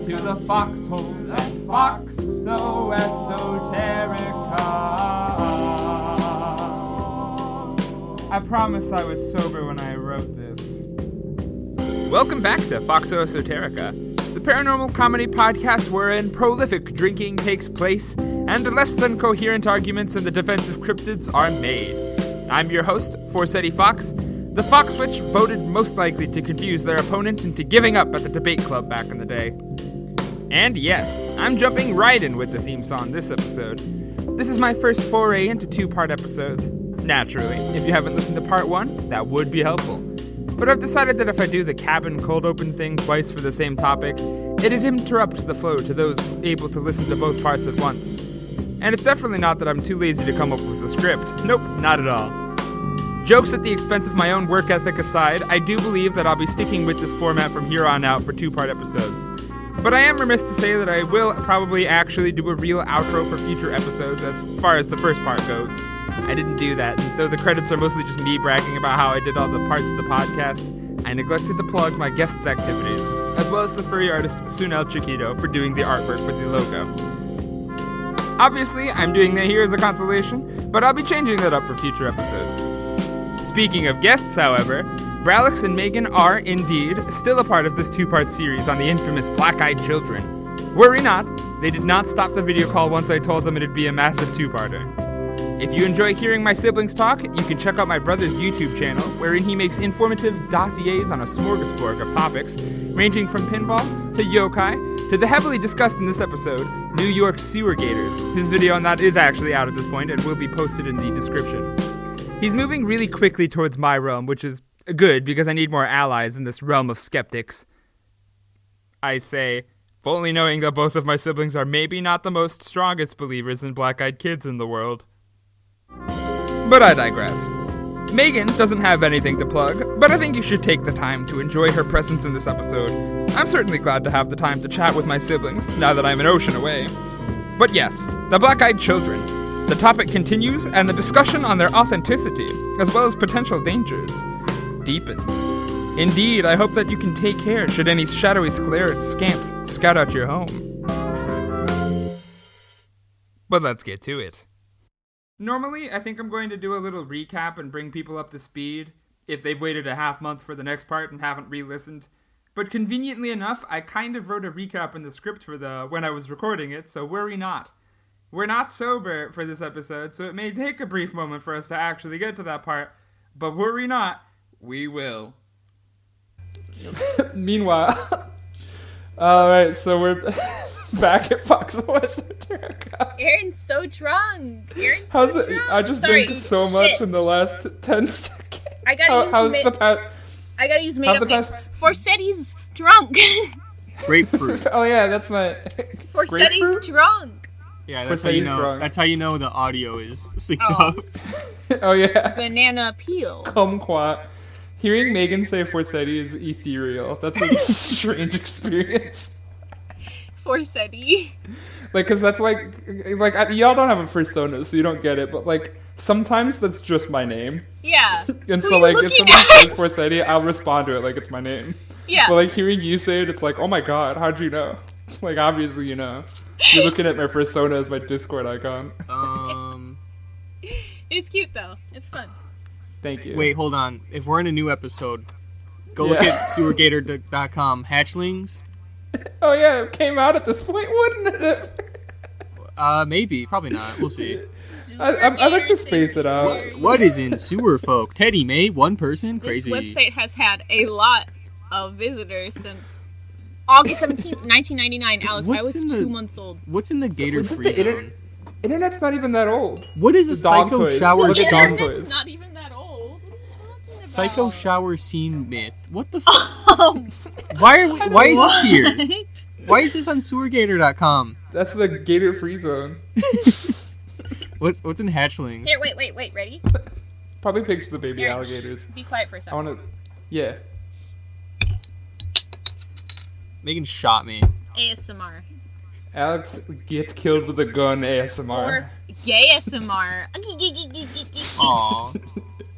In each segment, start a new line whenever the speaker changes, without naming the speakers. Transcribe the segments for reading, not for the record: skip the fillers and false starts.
to the foxhole at Foxxo Esoterica. I promise I was sober when I wrote this. Welcome back to Foxxo Esoterica, the paranormal comedy podcast wherein prolific drinking takes place and less than coherent arguments in the defense of cryptids are made. I'm your host, Foxxo Fox, the fox which voted most likely to confuse their opponent into giving up at the debate club back in the day. And yes, I'm jumping right in with the theme song this episode. This is my first foray into two-part episodes. Naturally, if you haven't listened to part one, that would be helpful. But I've decided that if I do the cabin cold open thing twice for the same topic, it'd interrupt the flow to those able to listen to both parts at once. And it's definitely not that I'm too lazy to come up with a script. Nope, not at all. Jokes at the expense of my own work ethic aside, I do believe that I'll be sticking with this format from here on out for two-part episodes. But I am remiss to say that I will probably actually do a real outro for future episodes as far as the first part goes. I didn't do that, and though the credits are mostly just me bragging about how I did all the parts of the podcast, I neglected to plug my guests' activities, as well as the furry artist Sunel Chiquito for doing the artwork for the logo. Obviously, I'm doing that here as a consolation, but I'll be changing that up for future episodes. Speaking of guests, however, Bralex and Maegan are, indeed, still a part of this two-part series on the infamous black-eyed children. Worry not, they did not stop the video call once I told them it'd be a massive two-parter. If you enjoy hearing my siblings talk, you can check out my brother's YouTube channel, wherein he makes informative dossiers on a smorgasbord of topics, ranging from Pinball to Yokai to the heavily discussed in this episode, New York sewer gators. His video on that is actually out at this point and will be posted in the description. He's moving really quickly towards my realm, which is good because I need more allies in this realm of skeptics. I say, fully knowing that both of my siblings are maybe not the most strongest believers in black-eyed kids in the world. But I digress. Maegan doesn't have anything to plug, but I think you should take the time to enjoy her presence in this episode. I'm certainly glad to have the time to chat with my siblings, now that I'm an ocean away. But yes, the black-eyed children. The topic continues, and the discussion on their authenticity, as well as potential dangers, deepens. Indeed, I hope that you can take care should any shadowy sclerid scamps scout out your home. But let's get to it. Normally, I think I'm going to do a little recap and bring people up to speed if they've waited a half month for the next part and haven't re-listened. But conveniently enough, I kind of wrote a recap in the script for when I was recording it, so worry not. We're not sober for this episode, so it may take a brief moment for us to actually get to that part, but worry not, we will.
Meanwhile, alright, so we're back at Foxxo Esoterica.
Aaron's so drunk.
How's it? I just drank so much in the last 10 seconds.
I gotta use made-up names. Forsetti's drunk.
Grapefruit.
Oh yeah, that's my...
Forsetti's drunk.
Yeah, that's how you know.
Drunk.
That's how you know the audio is synced up.
Oh yeah.
Banana peel.
Kumquat. Hearing Maegan say Forsetti is ethereal. That's like a strange experience.
Forsetti.
Like, cause that's like y'all don't have a persona, so you don't get it. But like, sometimes that's just my name.
Yeah.
And so like, if someone says Forsetti, I'll respond to it like it's my name.
Yeah.
But like, hearing you say it, it's like, oh my god, how'd you know? Like, obviously you know. You're looking at my persona as my Discord icon.
It's cute though. It's fun.
Thank you.
Wait, hold on. If we're in a new episode, go look at sewergator.com. Hatchlings.
Oh yeah, it came out at this point, wouldn't it?
Maybe. Probably not. We'll see.
I like to space it out.
What is in sewer folk? Teddy May, one person? Crazy.
This website has had a lot of visitors since August 17th, 1999. Alex, I was 2 months old.
What's in the Gator free zone?
Internet's not even that old.
What is a psycho shower
Look at dog
scene?
toys.
It's not even that old. What are you talking about?
Psycho shower scene myth. What the f- Why is this here? Why is this on sewergator.com?
That's the Gator free zone.
What's in hatchlings?
Here, wait, ready?
Probably pictures of baby
Here,
alligators.
Be quiet for a second.
Yeah.
Megan shot me.
ASMR.
Alex gets killed with a gun ASMR.
Or gay ASMR.
Aww.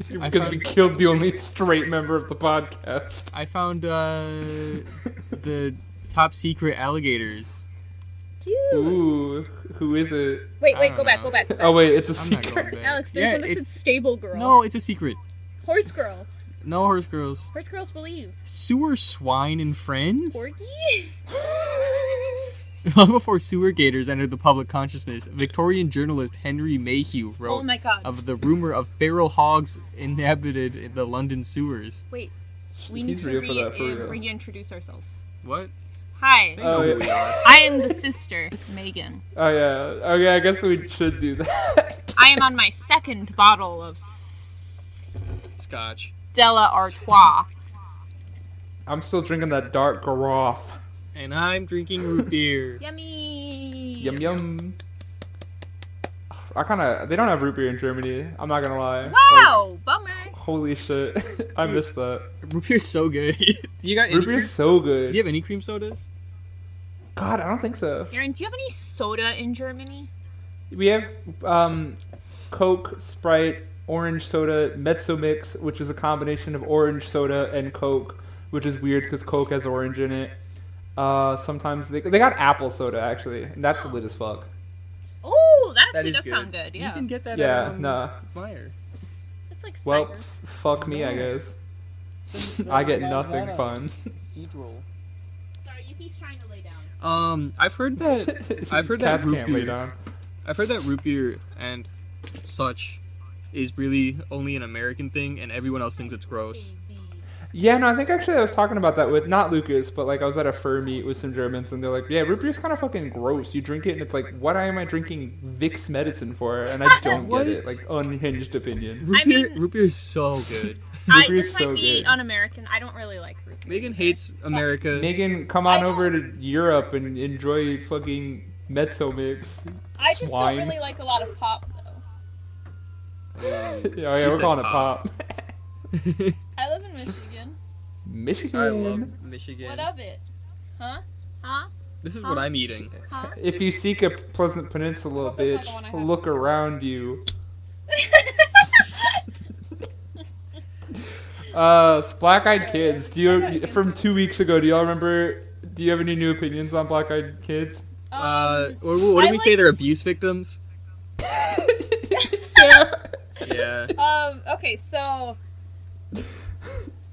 Because we killed the only straight member of the podcast.
I found the top secret alligators.
Cute.
Ooh, who is it?
Wait,
I don't
go back,
know.
go back.
Oh wait, it's a
I'm not
secret.
going there.
Alex, there's
Yeah,
one that says
it's-
stable girl.
No, it's a secret.
Horse girl.
No horse girls.
Horse girls believe.
Sewer swine and friends?
Porgy?
Long before sewer gators entered the public consciousness, Victorian journalist Henry Mayhew wrote
Oh my god.
of the rumor of feral hogs inhabited the London sewers.
Wait, we
He's
need to
real for that, for real.
reintroduce ourselves.
What?
Hi,
They
Oh,
know
yeah.
who we are.
I am the sister, Maegan.
Oh yeah. Okay, I guess we should do that.
I am on my second bottle of
Scotch.
Stella Artois.
I'm still drinking that dark Garoff.
And I'm drinking root beer.
Yummy!
Yum yum. They don't have root beer in Germany. I'm not gonna lie.
Wow, bummer.
Like, holy shit, I missed that.
Root beer's so good. You got any
Root
cream?
beer's so
Do
good.
you have any cream sodas?
God, I don't think so.
Aaron, do you have any soda in Germany?
We have Coke, Sprite, orange soda, Mezzo Mix, which is a combination of orange soda and Coke, which is weird because Coke has orange in it. Sometimes they got apple soda actually, and that's lit as fuck.
Oh, that
That
actually
is
does
good.
sound good. Yeah,
You can get that
Yeah,
at
nah.
Meijer.
it's like
Well,
cider.
fuck me, I guess. I get nothing fun.
Sorry, Yuki's trying to lay down.
I've heard that
Cats
root
can't lay
beer.
down.
I've heard that root beer and such is really only an American thing, and everyone else thinks it's gross.
Yeah, no, I think actually I was talking about that with not Lucas, but like I was at a fur meet with some Germans, and they're like, "Yeah, root beer's kind of fucking gross. You drink it, and it's like, what am I drinking Vicks medicine for?" And I don't
What?
get it. Like unhinged opinion.
I mean-
Root beer is so good.
Root beer's
This
so
might be
good.
un-American. I don't really like root beer.
Megan hates America.
Megan, come on over to Europe and enjoy fucking Mezzo Mix.
I just
Swine.
don't really like a lot of pop, though.
Yeah, we're
said
calling
pop.
it pop.
I live in Michigan.
Michigan.
I love Michigan.
What of it? Huh? Huh?
This is what I'm eating.
Huh?
If you seek a pleasant peninsula,
Hope that's not
bitch,
the one I have.
look around you. Black Eyed Kids. Do you from 2 weeks ago? Do y'all remember? Do you have any new opinions on Black Eyed Kids?
What do
I
we say?
like-
They're abuse victims.
Yeah.
Yeah.
Okay, so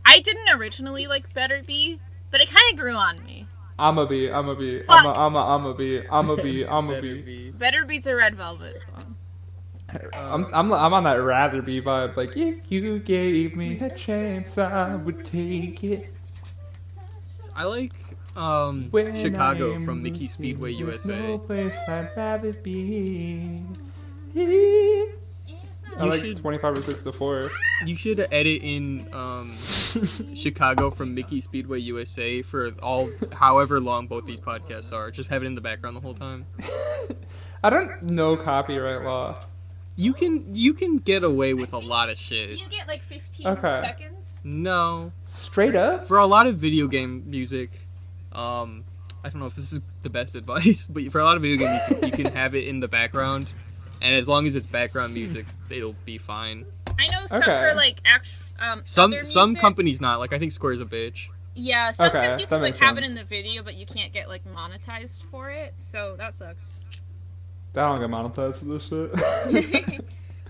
I didn't originally like Better Be, but it kind of grew on me.
I'ma be.
Fuck. Better Be's a Red Velvet song.
I'm on that rather be vibe. Like if you gave me a chance, I would take it.
I like
When
Chicago
I'm
from Mickey
with
Speedway
you, there's
USA.
No place I'd rather be. I
You
like
should-
25 or 6 to 4.
You should edit in Chicago from Mickey Speedway USA for however long both these podcasts are. Just have it in the background the whole time.
I don't know copyright law.
You can get away with a lot of shit.
You get like 15
Okay.
seconds.
No.
Straight up?
For a lot of video game music, I don't know if this is the best advice, but for a lot of video game music, you can have it in the background, and as long as it's background music, it'll be fine.
I know some
Okay.
for like
Some
other
some
music.
companies not. Like I think Square's a bitch.
Yeah, sometimes
Okay,
you
that
can like
makes
have it in
sense.
the video, but you can't get like monetized for it. So that sucks.
I don't get monetized for this shit.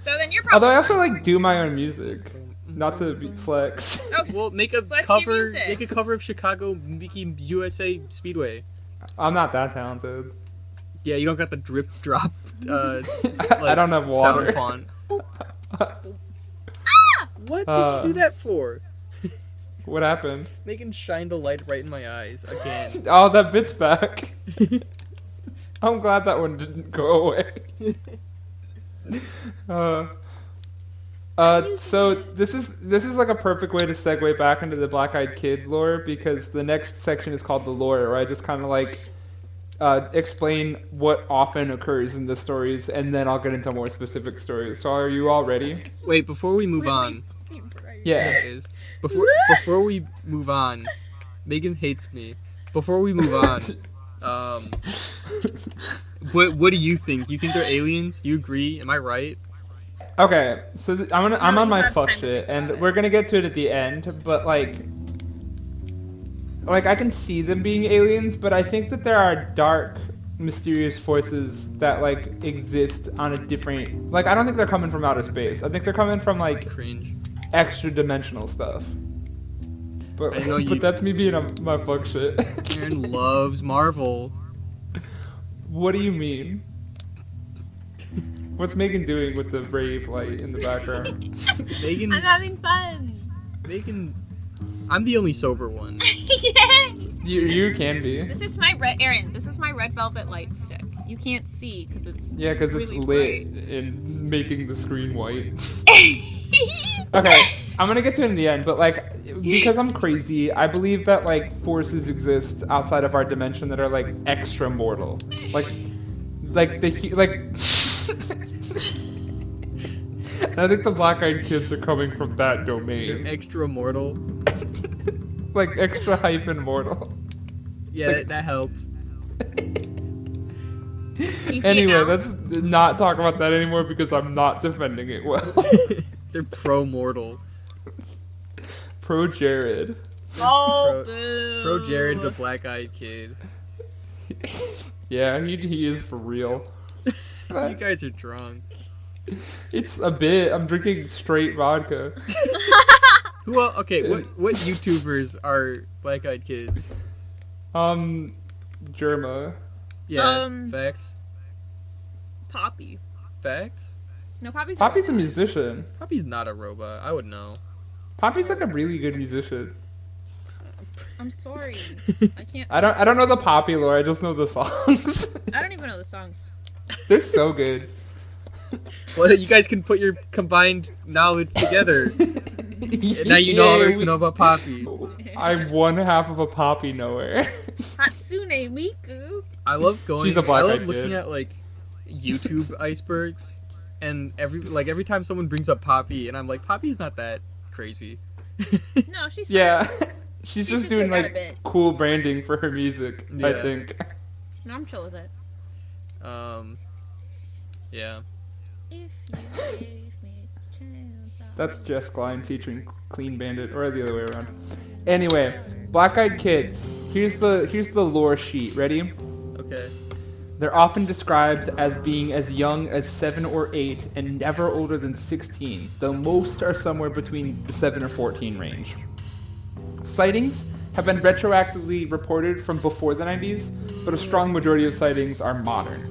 So then you're probably.
Although I also like do my own music. Not to be flex.
Oh,
Well, make a
Flex your
cover.
music.
Make a cover of Chicago Mickey USA Speedway.
I'm not that talented.
Yeah, you don't got the drip drop.
I don't have water.
Sound font. What did
Uh,
you do that for?
What happened?
Megan shined a light right in my eyes again.
Oh, that bit's back. I'm glad that one didn't go away. So this is like a perfect way to segue back into the Black Eyed Kid lore, because the next section is called the lore, where I just kind of like explain what often occurs in the stories, and then I'll get into more specific stories. So are you all ready?
Wait, before we move on,
Yeah.
there it is. Before we move on, Megan hates me. Before we move on, what do you think? Do you think they're aliens? Do you agree? Am I right?
Okay, so I'm on
you
my
have
fuck
time to
shit,
think about
and
it.
we're gonna get to it at the end, but like, like, I can see them being aliens, but I think that there are dark, mysterious forces that, like, exist on a different... Like, I don't think they're coming from outer space. I think they're coming from, like,
Cringe.
extra-dimensional stuff. But,
I know you-
but that's me being my fuck shit.
Aaron loves Marvel.
What do you mean? What's Megan doing with the rave light in the background?
Megan,
I'm having fun.
Megan, I'm the only sober one.
Yeah.
You can be.
This is my red, Aaron. This is my red velvet light stick. You can't see because it's
Yeah, because it's
really
lit and making the screen white. Okay, I'm gonna get to it in the end, but like, because I'm crazy, I believe that like forces exist outside of our dimension that are like extra mortal, like I think the black-eyed kids are coming from that
You're
domain,
extra mortal.
like extra hyphen mortal.
Yeah, that helps.
You see it
Anyway,
now?
let's not talk about that anymore because I'm not defending it well.
They're pro mortal.
Pro Jared.
Oh,
Pro-
boo.
Pro Jared's a black-eyed kid.
Yeah, he is for real.
You guys are drunk.
It's a bit. I'm drinking straight vodka.
Okay, what YouTubers are black-eyed kids?
Germa.
Yeah, facts.
Poppy.
Facts?
No, Poppy's.
Poppy's a musician.
Poppy's not a robot. I would know.
Poppy's like a really good musician.
I'm sorry. I can't.
I don't know the Poppy lore. I just know the songs.
I don't even know the songs.
They're so good.
Well, you guys can put your combined knowledge together. And now you know all there is to know about Poppy.
I'm one half of a Poppy knower.
Hatsune Miku.
I love going.
She's a
I
black-eyed
love looking
kid.
at like YouTube icebergs, and every time someone brings up Poppy, and I'm like, Poppy's not that crazy.
No, she's.
Yeah, she's
She
just
should
doing
take that a
like
bit.
cool branding for her music. I
Yeah.
think.
No, I'm chill with it.
Yeah.
If you gave me a chance,
That's Jess Klein featuring Clean Bandit, or the other way around. Anyway, black-eyed kids. Here's the lore sheet. Ready?
Okay.
They're often described as being as young as 7 or 8 and never older than 16, though most are somewhere between the 7 or 14 range. Sightings have been retroactively reported from before the 90s, but a strong majority of sightings are modern.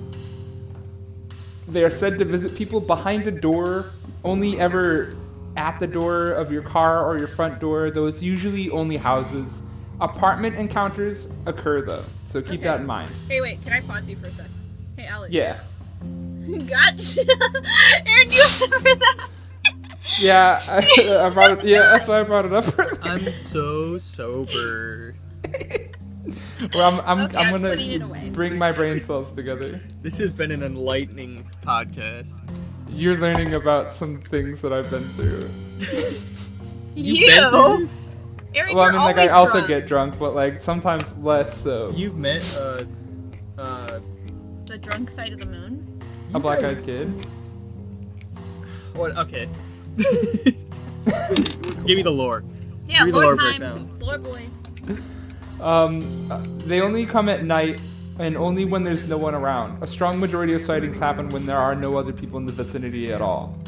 They are said to visit people behind a door, only ever at the door of your car or your front door, though it's usually only houses. Apartment encounters occur, though, so keep that in mind.
Hey, wait. Can I pause you for a sec? Hey, Alex.
Yeah.
Gotcha. Aaron, do you remember that?
Yeah, I brought it. Yeah, that's why I brought it up.
I'm so sober.
Well, I'm
Okay, I'm
gonna
putting it away.
bring my brain cells together.
This has been an enlightening podcast.
You're learning about some things that I've been through.
You.
been through this?
Aaron,
Well, I
you're
mean, like, I
always
also
drunk.
get drunk, but like sometimes less so.
You've met
The drunk side of the moon.
A black-eyed kid.
what? Okay. Give me the lore.
Yeah,
Read the
lore
lore
time.
breakdown.
Lore boy.
They only come at night and only when there's no one around. A strong majority of sightings happen when there are no other people in the vicinity at all.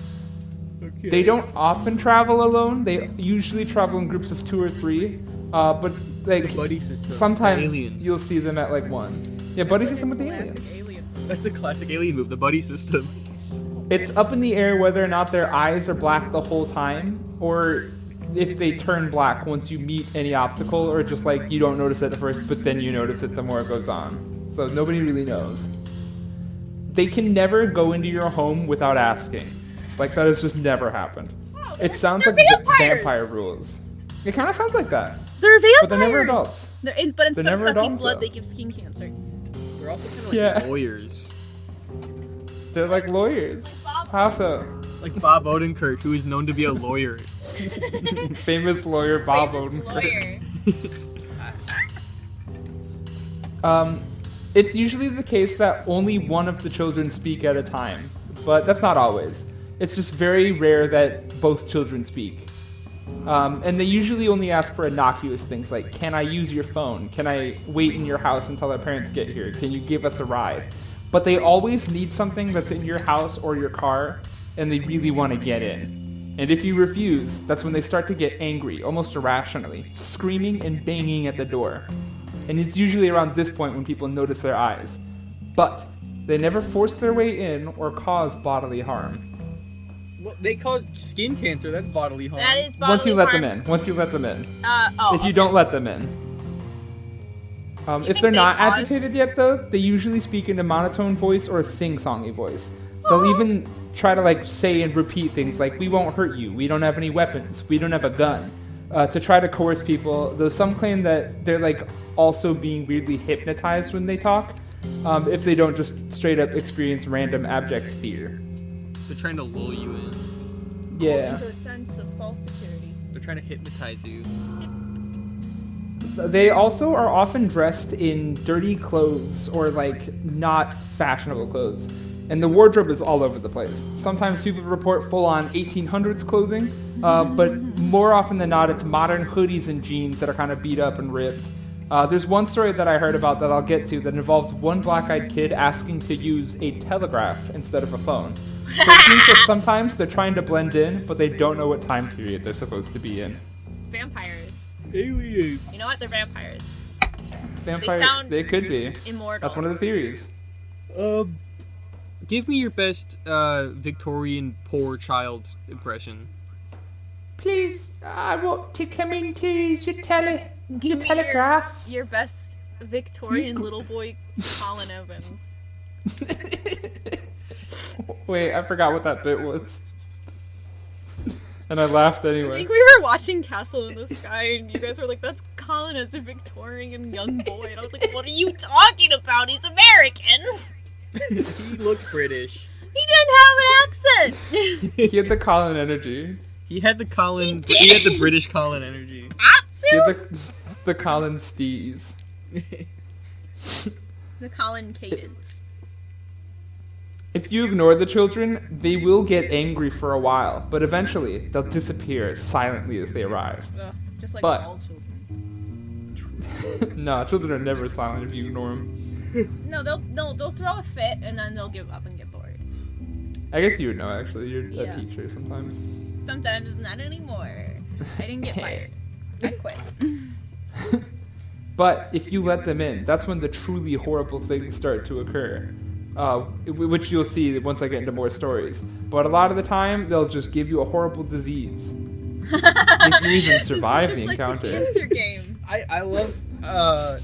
Okay.
They don't often travel alone. They usually travel in groups of 2 or 3. But like
Buddy system.
sometimes
Aliens.
you'll see them at like 1. Yeah, buddy system with the
Classic
aliens.
alien.
That's a classic alien move, the buddy system.
It's up in the air whether or not their eyes are black the whole time, or if they turn black once you meet any obstacle, or just like you don't notice it at first, but then you notice it the more it goes on. So nobody really knows. They can never go into your home without asking. Like, that has just never happened.
Oh,
It sounds
they're
like
vampires.
vampire rules. It kind of sounds like that.
They're vampires.
But they're never adults.
But instead
They're
of
never
sucking
adults,
blood,
though.
they give skin cancer.
They're also kind of like
Yeah.
lawyers.
They're like lawyers. How so?
Like Bob Odenkirk, who is known to be a lawyer.
Famous lawyer Bob
Famous
Odenkirk.
lawyer.
It's usually the case that only one of the children speak at a time, but that's not always. It's just very rare that both children speak. And they usually only ask for innocuous things like, can I use your phone? Can I wait in your house until our parents get here? Can you give us a ride? But they always need something that's in your house or your car, and they really want to get in. And if you refuse, that's when they start to get angry, almost irrationally, screaming and banging at the door. And it's usually around this point when people notice their eyes. But they never force their way in or cause bodily harm.
Well, they cause skin cancer. That's bodily harm.
That is bodily
Once you let
harm.
them in. Once you let them in.
Oh.
If you don't let them in. If
think
they're
they
not
cause-
agitated yet, though, they usually speak in a monotone voice or a sing-songy voice. They'll even try to like say and repeat things like, we won't hurt you, we don't have any weapons, we don't have a gun, to try to coerce people, though some claim that they're like also being weirdly hypnotized when they talk, if they don't just straight up experience random abject fear.
They're trying to lull you in.
Yeah.
Into a sense of false security.
They're trying to hypnotize you.
They also are often dressed in dirty clothes or like not fashionable clothes. And the wardrobe is all over the place. Sometimes people report full-on 1800s clothing, but more often than not, it's modern hoodies and jeans that are kind of beat up and ripped. There's one story that I heard about that I'll get to that involved one black-eyed kid asking to use a telegraph instead of a phone. So it seems that sometimes they're trying to blend in, but they don't know what time period they're supposed to be in.
Vampires.
Aliens.
You know what? They're vampires.
Vampire,
sound
they could be.
Immortal.
That's one of the theories.
Give me your best Victorian poor child impression.
Please, I want to come into your
Give me
telegraph.
your best Victorian little boy, Colin Evans.
Wait, I forgot what that bit was. And I laughed
I
anyway.
think we were watching Castle in the Sky, and you guys were like, that's Colin as a Victorian young boy. And I was like, what are you talking about? He's American.
He looked British.
He didn't have an accent.
He had the Colin energy.
He had the Colin.
did.
He had the British Colin energy.
He had
Atsu?
the Colin steez.
The Colin cadence.
If you ignore the children, they will get angry for a while, but eventually they'll disappear as silently as they arrive.
Ugh, just like
But-
all children.
No, children are never silent if you ignore them.
No, they'll throw a fit, and then they'll give up and get bored.
I guess you would know, actually. You're
Yeah.
a teacher sometimes.
Sometimes not anymore. I didn't get fired. I quit.
But if you let them in, that's when the truly horrible things start to occur. Which you'll see once I get into more stories. But a lot of the time, they'll just give you a horrible disease. If you even survive
This
the
is just
encounter.
Like the cancer game.
I love how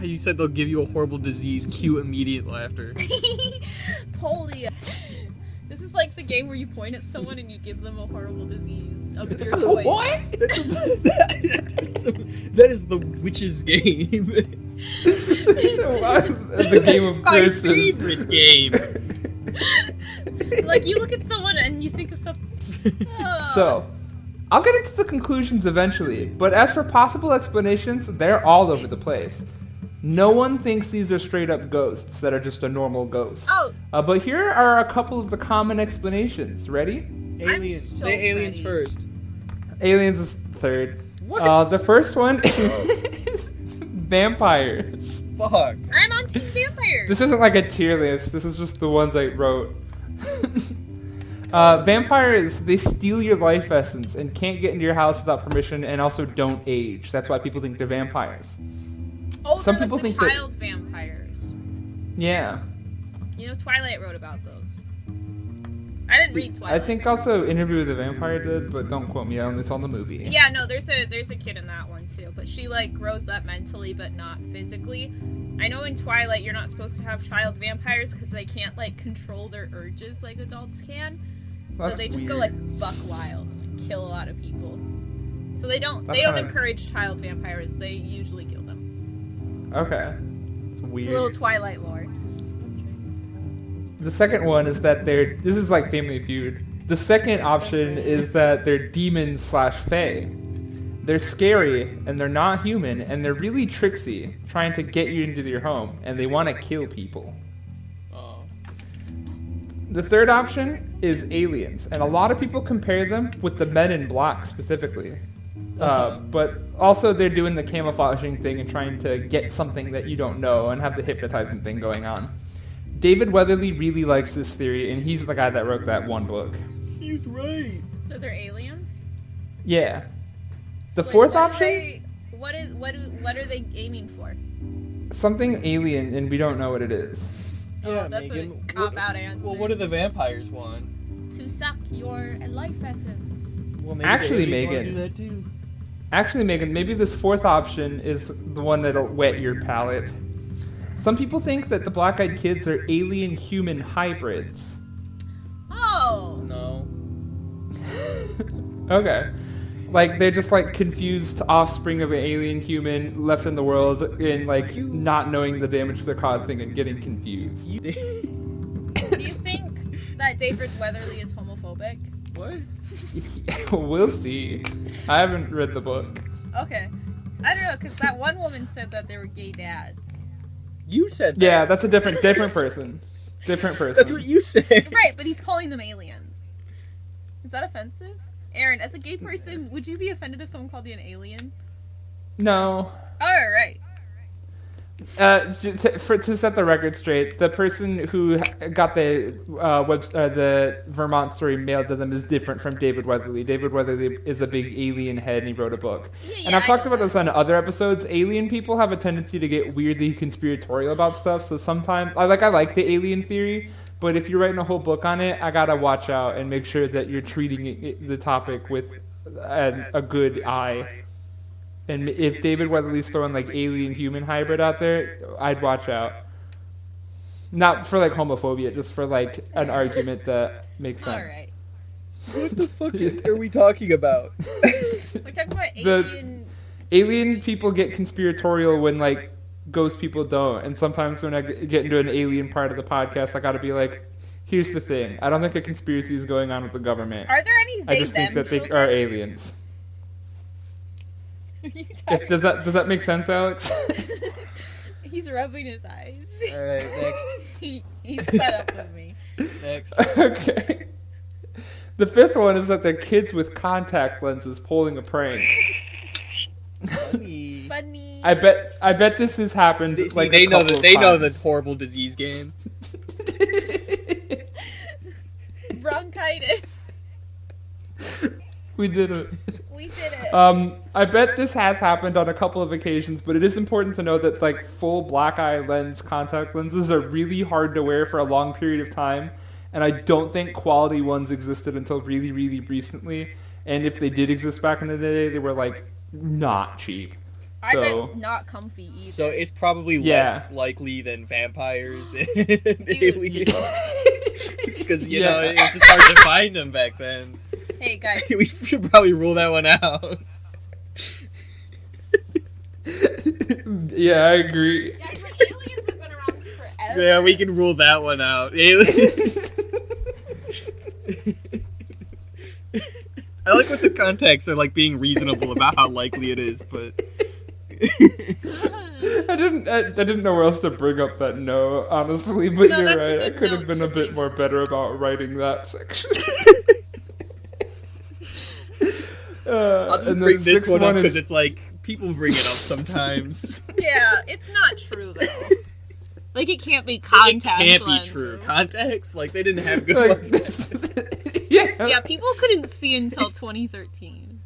you said they'll give you a horrible disease. Cue immediate laughter.
Polio. This is like the game where you point at someone and you give them a horrible disease of your choice.
What?
That is the witch's game.
The game of
My
curses.
favorite game.
Like you look at someone and you think of something.
So, I'll get into the conclusions eventually, but as for possible explanations, they're all over the place. No one thinks these are straight up ghosts that are just a normal ghost.
Oh.
But here are a couple of the common explanations. Ready?
Aliens.
so
Say aliens
ready.
first.
Aliens is third.
What?
The first one is vampires.
Fuck.
I'm on Team Vampires.
This isn't like a tier list. This is just the ones I wrote. Vampires, they steal your life essence and can't get into your house without permission and also don't age. That's why people think they're vampires.
Oh,
some
they're
people
like the
think that-
child vampires.
Yeah.
You know, Twilight wrote about those. I didn't read
I
Twilight.
think also Interview with the Vampire did, but don't quote me. I only saw the movie.
Yeah, no, there's a kid in that one too, but she like grows up mentally but not physically. I know in Twilight you're not supposed to have child vampires because they can't like control their urges like adults can.
That's
so they just go
weird.
like buck wild and like, kill a lot of people. So they don't
That's
they don't
kinda-
encourage child vampires. They usually kill them.
Okay. It's
It's a little
weird.
Twilight lore.
The second one is that this is like Family Feud. The second option is that they're demons / fae. They're scary and they're not human and they're really tricksy, trying to get you into your home and they want to kill people.
Oh.
The third option is aliens, and a lot of people compare them with the Men in Black specifically. But also they're doing the camouflaging thing and trying to get something that you don't know and have the hypnotizing thing going on. David Weatherly really likes this theory, and he's the guy that wrote that one book.
He's right.
So they're aliens?
Yeah. The
Wait,
fourth
what
option?
What are they aiming for?
Something alien, and we don't know what it is.
Yeah,
that's
Megan.
a cop-out answer.
Well, what do the vampires want?
To suck your life essence.
Well, maybe
Actually,
the aliens
Megan.
wanna do that too.
Actually, Megan, maybe this fourth option is the one that'll whet your palate. Some people think that the black-eyed kids are alien-human hybrids.
Oh.
No.
Okay. Like, they're just, like, confused offspring of an alien human left in the world and, like, not knowing the damage they're causing and getting confused.
Do you think that David Weatherly is homophobic?
What?
We'll see. I haven't read the book.
Okay. I don't know, because that one woman said that they were gay dads.
You said that.
Yeah, that's a different person. Different person.
That's what you said.
Right, but he's calling them aliens. Is that offensive? Aaron, as a gay person, would you be offended if someone called you an alien?
No.
Alright.
To set the record straight, the person who got the the Vermont story mailed to them is different from David Weatherly. David Weatherly is a big alien head, and he wrote a book.
Yeah,
and I've talked about
that.
this on other episodes. Alien people have a tendency to get weirdly conspiratorial about stuff. So sometimes, I like the alien theory, but if you're writing a whole book on it, I gotta watch out and make sure that you're treating the topic with a good eye. And if David Weatherly's throwing like alien human hybrid out there, I'd watch out. Not for like homophobia, just for like an argument that makes sense.
Alright.
What the fuck are we talking about?
We're talking about alien...
Alien people get conspiratorial when like ghost people don't. And sometimes when I get into an alien part of the podcast, I gotta be like, here's the thing. I don't think a conspiracy is going on with the government.
Are there any
I just think that they are aliens. Does that make sense, Alex?
He's rubbing his eyes.
Alright, next.
He's fed up with me.
Next.
Okay. The fifth one is that they're kids with contact lenses pulling a prank.
Funny.
Funny.
I bet this has happened.
They know the horrible disease game.
Bronchitis.
We did it.
We did it.
I bet this has happened on a couple of occasions, but it is important to know that like full black eye lens contact lenses are really hard to wear for a long period of time, and I don't think quality ones existed until really, really recently. And if they did exist back in the day, they were like not cheap.
I
So
bet not comfy either.
So it's probably less likely than vampires and aliens. Because, you know, it was just hard to find them back then.
Hey, guys.
We should probably rule that one out.
yeah, I agree.
Guys, but aliens have been around forever.
Yeah, we can rule that one out. Aliens. I like with the context, they're like being reasonable about how likely it is, but...
I didn't know where else to bring up that no, honestly, but
No,
you're
that's a
right. I
good
could have
note
been
to
a bit
make.
more better about writing that section.
I'll just
and the
bring this
sixth
one up
is-
because it's like, people bring it up sometimes.
Yeah, it's not true, though. Like, it can't be
It
contact
can't be
lenses.
true. Context? Like, they didn't have good
Like,
ones.
Yeah, people couldn't see until 2013.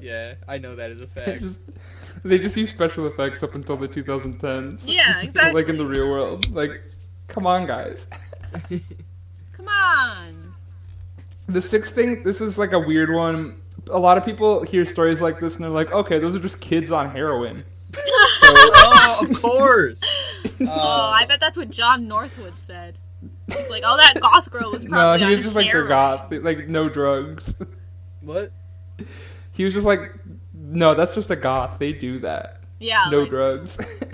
Yeah, I know that is a
They
fact.
just use special effects up until the 2010s.
Yeah, exactly.
Like in the real world. Like, come on, guys.
Come on.
The sixth thing, this is like a weird one. A lot of people hear stories like this and they're like, okay, those are just kids on heroin.
Oh, of course!
Oh, I bet that's what John Northwood said. He's like, oh, that goth girl was
No,
probably
he was
on
just like the
heroin.
goth. Like, no drugs.
What?
He was just like, no, that's just a goth. They do that.
Yeah,
No
like,
drugs.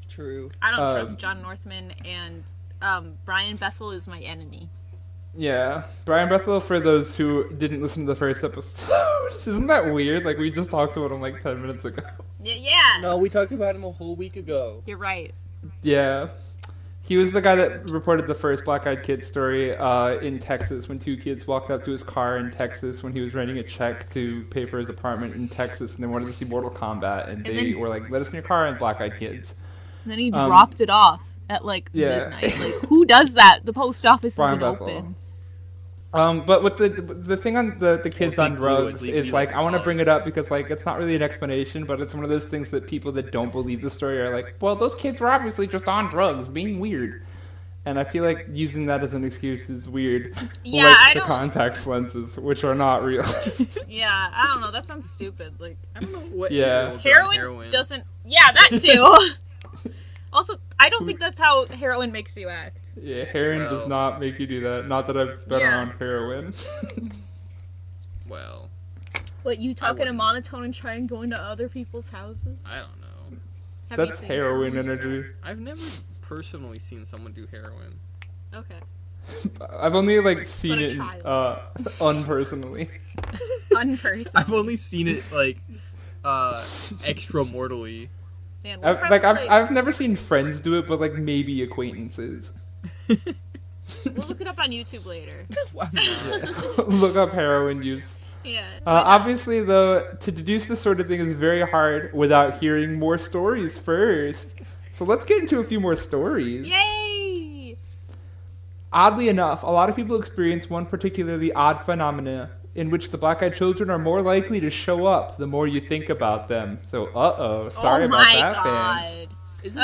True.
I don't trust John Northman, and Brian Bethel is my enemy.
Yeah. Brian Bethel, for those who didn't listen to the first episode. Isn't that weird? Like, we just talked about him like 10 minutes ago.
Yeah.
No, we talked about him a whole week ago.
You're right.
Yeah. He was the guy that reported the first black-eyed kid story in Texas when 2 kids walked up to his car in Texas when he was writing a check to pay for his apartment in Texas, and they wanted to see Mortal Kombat, and they were like, let us in your car, and black-eyed kids.
And then he dropped it off at like midnight. Like, who does that? The post office isn't open.
But with the thing on the kids on drugs is like, I want to bring it up because like it's not really an explanation, but it's one of those things that people that don't believe the story are like, well, those kids were obviously just on drugs, being weird. And I feel like using that as an excuse is weird.
Yeah,
like the contact lenses, which are not real.
Yeah, I don't know. That sounds stupid. Like,
I don't know what.
Heroin doesn't. Yeah, that too. Also, I don't think that's how heroin makes you act.
Yeah, heroin does not make you do that. Not that I've been around heroin.
Well.
What, you talk in a monotone and try and go into other people's houses?
I don't know.
That's heroin energy.
I've never personally seen someone do heroin.
Okay.
I've only like seen it unpersonally.
Unpersonally.
I've only seen it like extra mortally.
Man,
I've never seen friends do it, but like maybe acquaintances.
We'll look it up on YouTube later.
Look up heroin use.
Yeah.
Obviously, though, to deduce this sort of thing is very hard without hearing more stories first. So let's get into a few more stories.
Yay!
Oddly enough, a lot of people experience one particularly odd phenomena in which the black-eyed children are more likely to show up the more you think about them. So, sorry about that, fans.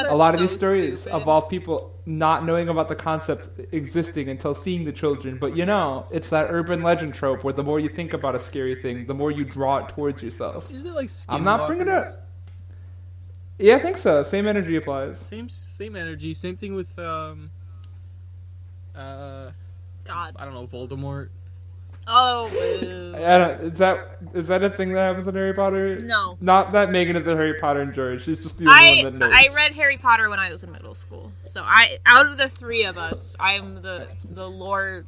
A lot of these stories involve people not knowing about the concept existing until seeing the children. But you know, it's that urban legend trope where the more you think about a scary thing, the more you draw it towards yourself.
Is it like
I'm not bringing it up. Yeah, I think so. Same energy applies.
Same energy. Same thing with
God.
I don't know, Voldemort.
Oh, boo.
Is that a thing that happens in Harry Potter?
No.
Not that Maegan is a Harry Potter and George. She's just the only one that knows.
I read Harry Potter when I was in middle school. So out of the 3 of us, I'm the lore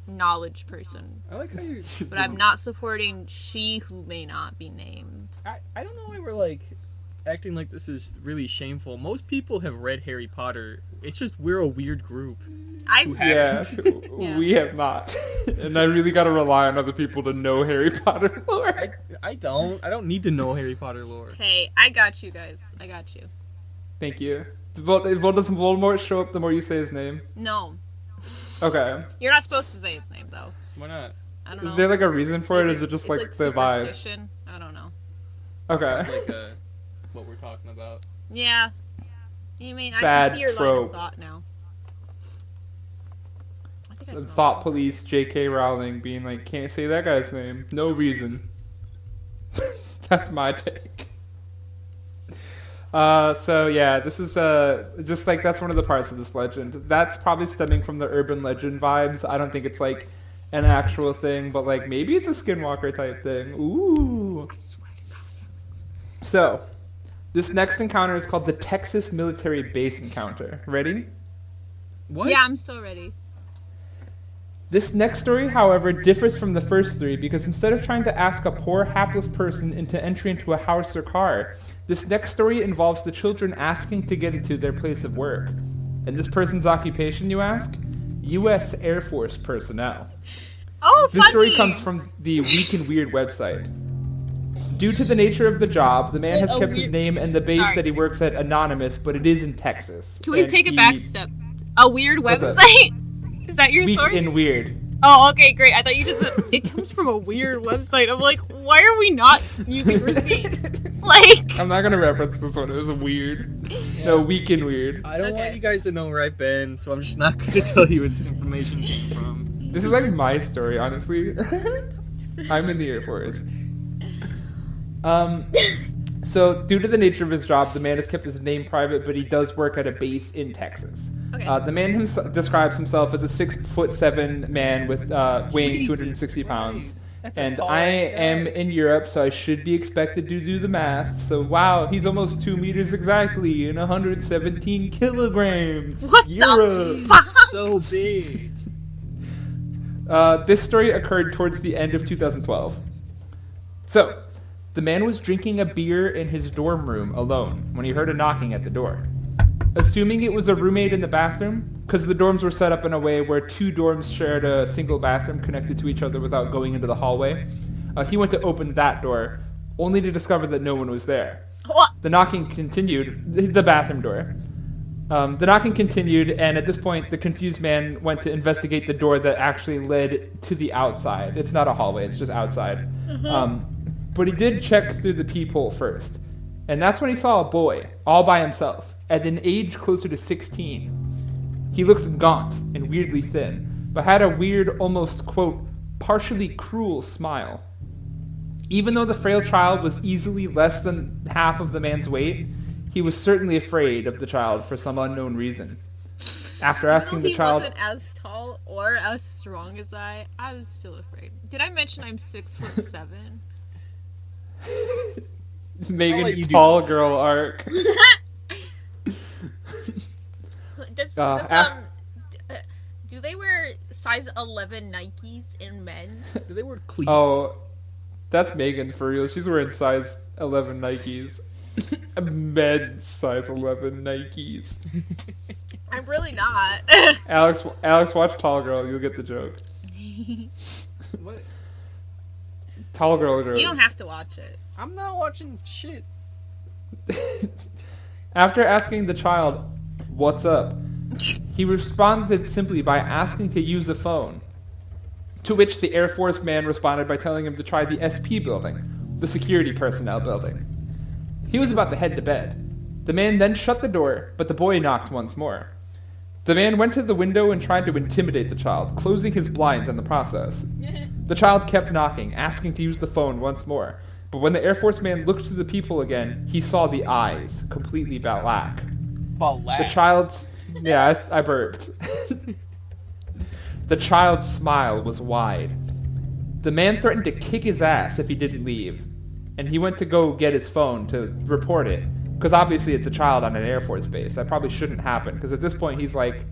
knowledge person.
I like how you...
But I'm not supporting she who may not be named.
I don't know why we're like acting like this is really shameful. Most people have read Harry Potter. It's just we're a weird group.
We have not. And I really got to rely on other people to know Harry Potter lore.
I don't need to know Harry Potter lore.
Hey, I got you guys. I got you.
Thank you. Does Voldemort show up the more you say his name?
No.
Okay.
You're not supposed to say his name, though.
Why not?
I don't know.
Is there like a reason for it, or is it just like the vibe?
I don't know.
Okay.
Sounds like what we're talking about.
Yeah. You mean, I
Bad
can see your line of thought now.
Thought police, J.K. Rowling being like, can't say that guy's name. No reason. That's my take. So yeah, this is just like that's one of the parts of this legend. That's probably stemming from the urban legend vibes. I don't think it's like an actual thing, but like maybe it's a Skinwalker type thing. Ooh. So, this next encounter is called the Texas Military Base Encounter. Ready?
What?
Yeah, I'm so ready.
This next story, however, differs from the first 3 because instead of trying to ask a poor, hapless person into entry into a house or car, this next story involves the children asking to get into their place of work. And this person's occupation, you ask? U.S. Air Force personnel.
Oh,
This story comes from the Week in Weird website. Due to the nature of the job, the man has kept his name and the base that he works at anonymous, but it is in Texas.
Can we take a back step? A weird website? Is that your source?
Week in Weird.
Oh, okay, great. I thought you just said, it comes from a weird website. I'm like, why are we not using receipts? Like...
I'm not going to reference this one. It was weird. Yeah. No, Week in Weird.
I don't want you guys to know where I've been, so I'm just not going to tell you where this information came from.
This is like my story, honestly. I'm in the Air Force. So, due to the nature of his job, the man has kept his name private, but he does work at a base in Texas.
Okay.
The man describes himself as a 6'7" man with weighing 260 pounds. And I am in Europe, so I should be expected to do the math. So, wow, he's almost 2 meters exactly and 117 kilograms.
What
Europe.
the fuck?
So big.
This story occurred towards the end of 2012. So, the man was drinking a beer in his dorm room alone when he heard a knocking at the door. assuming it was a roommate in the bathroom, because the dorms were set up in a way where 2 dorms shared a single bathroom connected to each other without going into the hallway. He went to open that door, only to discover that no one was there.
What?
The knocking continued, the bathroom door. The knocking continued, and at this point, the confused man went to investigate the door that actually led to the outside. It's not a hallway, it's just outside. But he did check through the peephole first. And that's when he saw a boy, all by himself, at an age closer to 16. He looked gaunt and weirdly thin, but had a weird, almost, quote, partially cruel smile. Even though the frail child was easily less than half of the man's weight, he was certainly afraid of the child for some unknown reason. After asking the child...
He wasn't as tall or as strong as I was still afraid. Did I mention I'm 6'7"?
Maegan, tall girl arc.
Do they wear size 11 Nikes in men?
Do they wear cleats?
Oh, that's Maegan for real. She's wearing size 11 Nikes. Men's size 11 Nikes.
I'm really not.
Alex, watch Tall Girl. You'll get the joke.
What?
Tall Girl jokes.
You don't have to watch it.
I'm not watching shit.
After asking the child, "What's up?" he responded simply by asking to use a phone. To which the Air Force man responded by telling him to try the SP building, the security personnel building. He was about to head to bed. The man then shut the door, but the boy knocked once more. The man went to the window and tried to intimidate the child, closing his blinds in the process. The child kept knocking, asking to use the phone once more. But when the Air Force man looked through the peephole again, he saw the eyes, completely black. The child's... Yeah, I burped. The child's smile was wide. The man threatened to kick his ass if he didn't leave. And he went to go get his phone to report it. Because obviously it's a child on an Air Force base. That probably shouldn't happen. Because at this point he's like...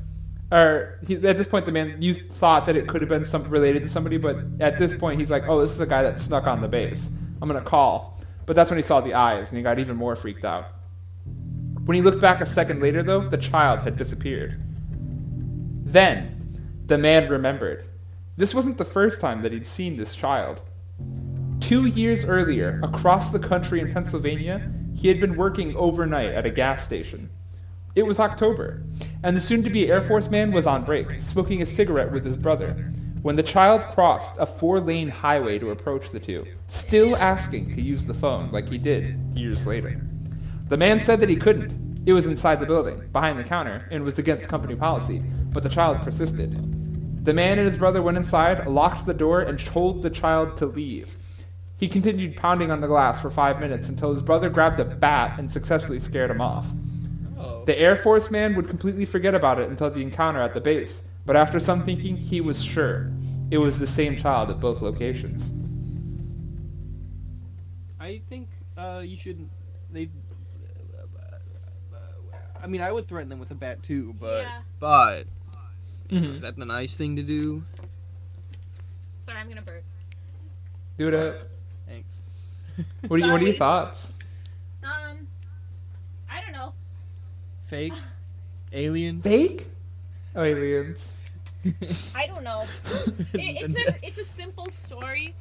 at this point the man thought that it could have been related to somebody, but at this point he's like, oh, this is a guy that snuck on the base. I'm going to call. But that's when he saw the eyes, and he got even more freaked out. When he looked back a second later, though, the child had disappeared. Then, the man remembered. This wasn't the first time that he'd seen this child. 2 years earlier, across the country in Pennsylvania, he had been working overnight at a gas station. It was October, and the soon-to-be Air Force man was on break, smoking a cigarette with his brother, when the child crossed a 4-lane highway to approach the two, still asking to use the phone like he did years later. The man said that he couldn't. It was inside the building, behind the counter, and was against company policy, but the child persisted. The man and his brother went inside, locked the door, and told the child to leave. He continued pounding on the glass for 5 minutes until his brother grabbed a bat and successfully scared him off. The Air Force man would completely forget about it until the encounter at the base, but after some thinking, he was sure it was the same child at both locations.
I think you shouldn't. I mean, I would threaten them with a bat too, but is that the nice thing to do?
Sorry, I'm gonna burp.
Do it.
Thanks.
What are your thoughts?
I don't know.
Fake? Aliens?
Fake? Aliens.
I don't know. It's a simple story.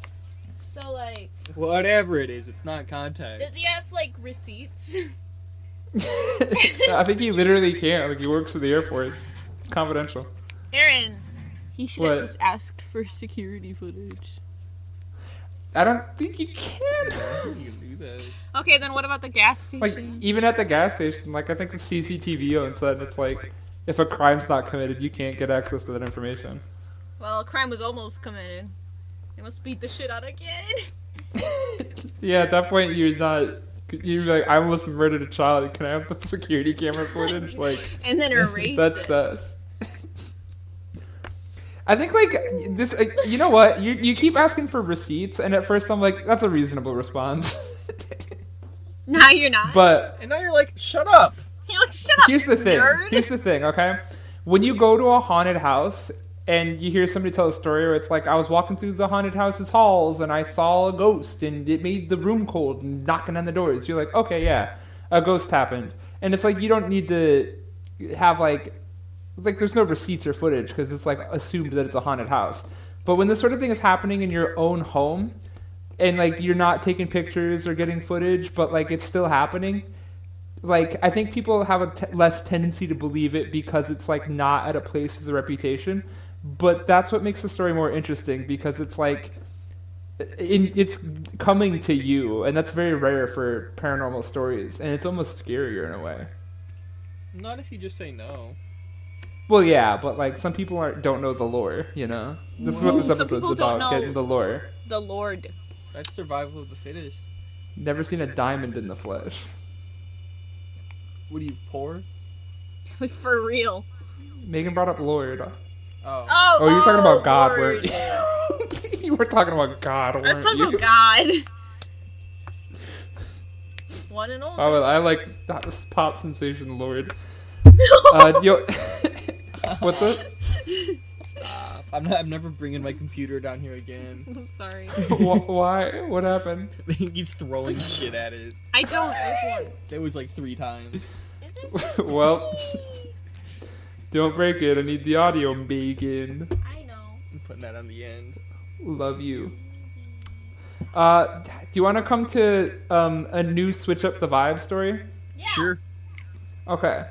So like.
Whatever it is, it's not contact.
Does he have like receipts?
I think he literally can't. Like, he works for the Air Force. It's confidential.
Aaron, he should have just asked for security footage.
I don't think you can.
You can do that.
Okay, then what about the gas station?
Like, even at the gas station, like, I think the CCTV owns that, and it's like, if a crime's not committed, you can't get access to that information.
Well, a crime was almost committed. They must beat the shit out of kid.
Yeah, at that point, you're like, I almost murdered a child. Can I have the security camera footage? Like,
and then erase
that's
it.
sus. I think, like, this, you know what? You keep asking for receipts, and at first I'm like, that's a reasonable response.
Now you're not.
But
And now you're like, shut up.
You're like, shut up,
here's the thing.
nerd.
Here's the thing, okay? When you go to a haunted house and you hear somebody tell a story where it's like, I was walking through the haunted house's halls and I saw a ghost and it made the room cold and knocking on the doors. You're like, okay, yeah, a ghost happened. And it's like, you don't need to have like there's no receipts or footage because it's like assumed that it's a haunted house. But when this sort of thing is happening in your own home, and like you're not taking pictures or getting footage, but like it's still happening, like I think people have a less tendency to believe it because it's like not at a place with a reputation. But that's what makes the story more interesting because it's like it's coming to you, and that's very rare for paranormal stories, and it's almost scarier in a way.
Not if you just say no.
Well, yeah, but like some people don't know the lore, you know. This is what this
Some
episode's
people don't
about:
know
getting the lore.
The Lord.
That's survival of the fittest.
Never seen a diamond in the flesh.
What are you, poor?
For real.
Megan brought up Lord.
Oh.
Oh, you were talking about God,
Lord.
weren't you? You were talking about God, weren't
I was talking
you?
about God. One and only.
Oh, well, I like that pop sensation Lord. What's up?
Stop. I'm never bringing my computer down here again.
I'm sorry.
Why? What happened?
He keeps throwing shit at it.
I don't. This one.
It was like 3 times.
Is this?
Well, don't break it. I need the audio, Megan.
I know.
I'm putting that on the end.
Love you. Do you want to come to a new Switch Up the Vibe story?
Yeah.
Sure.
Okay.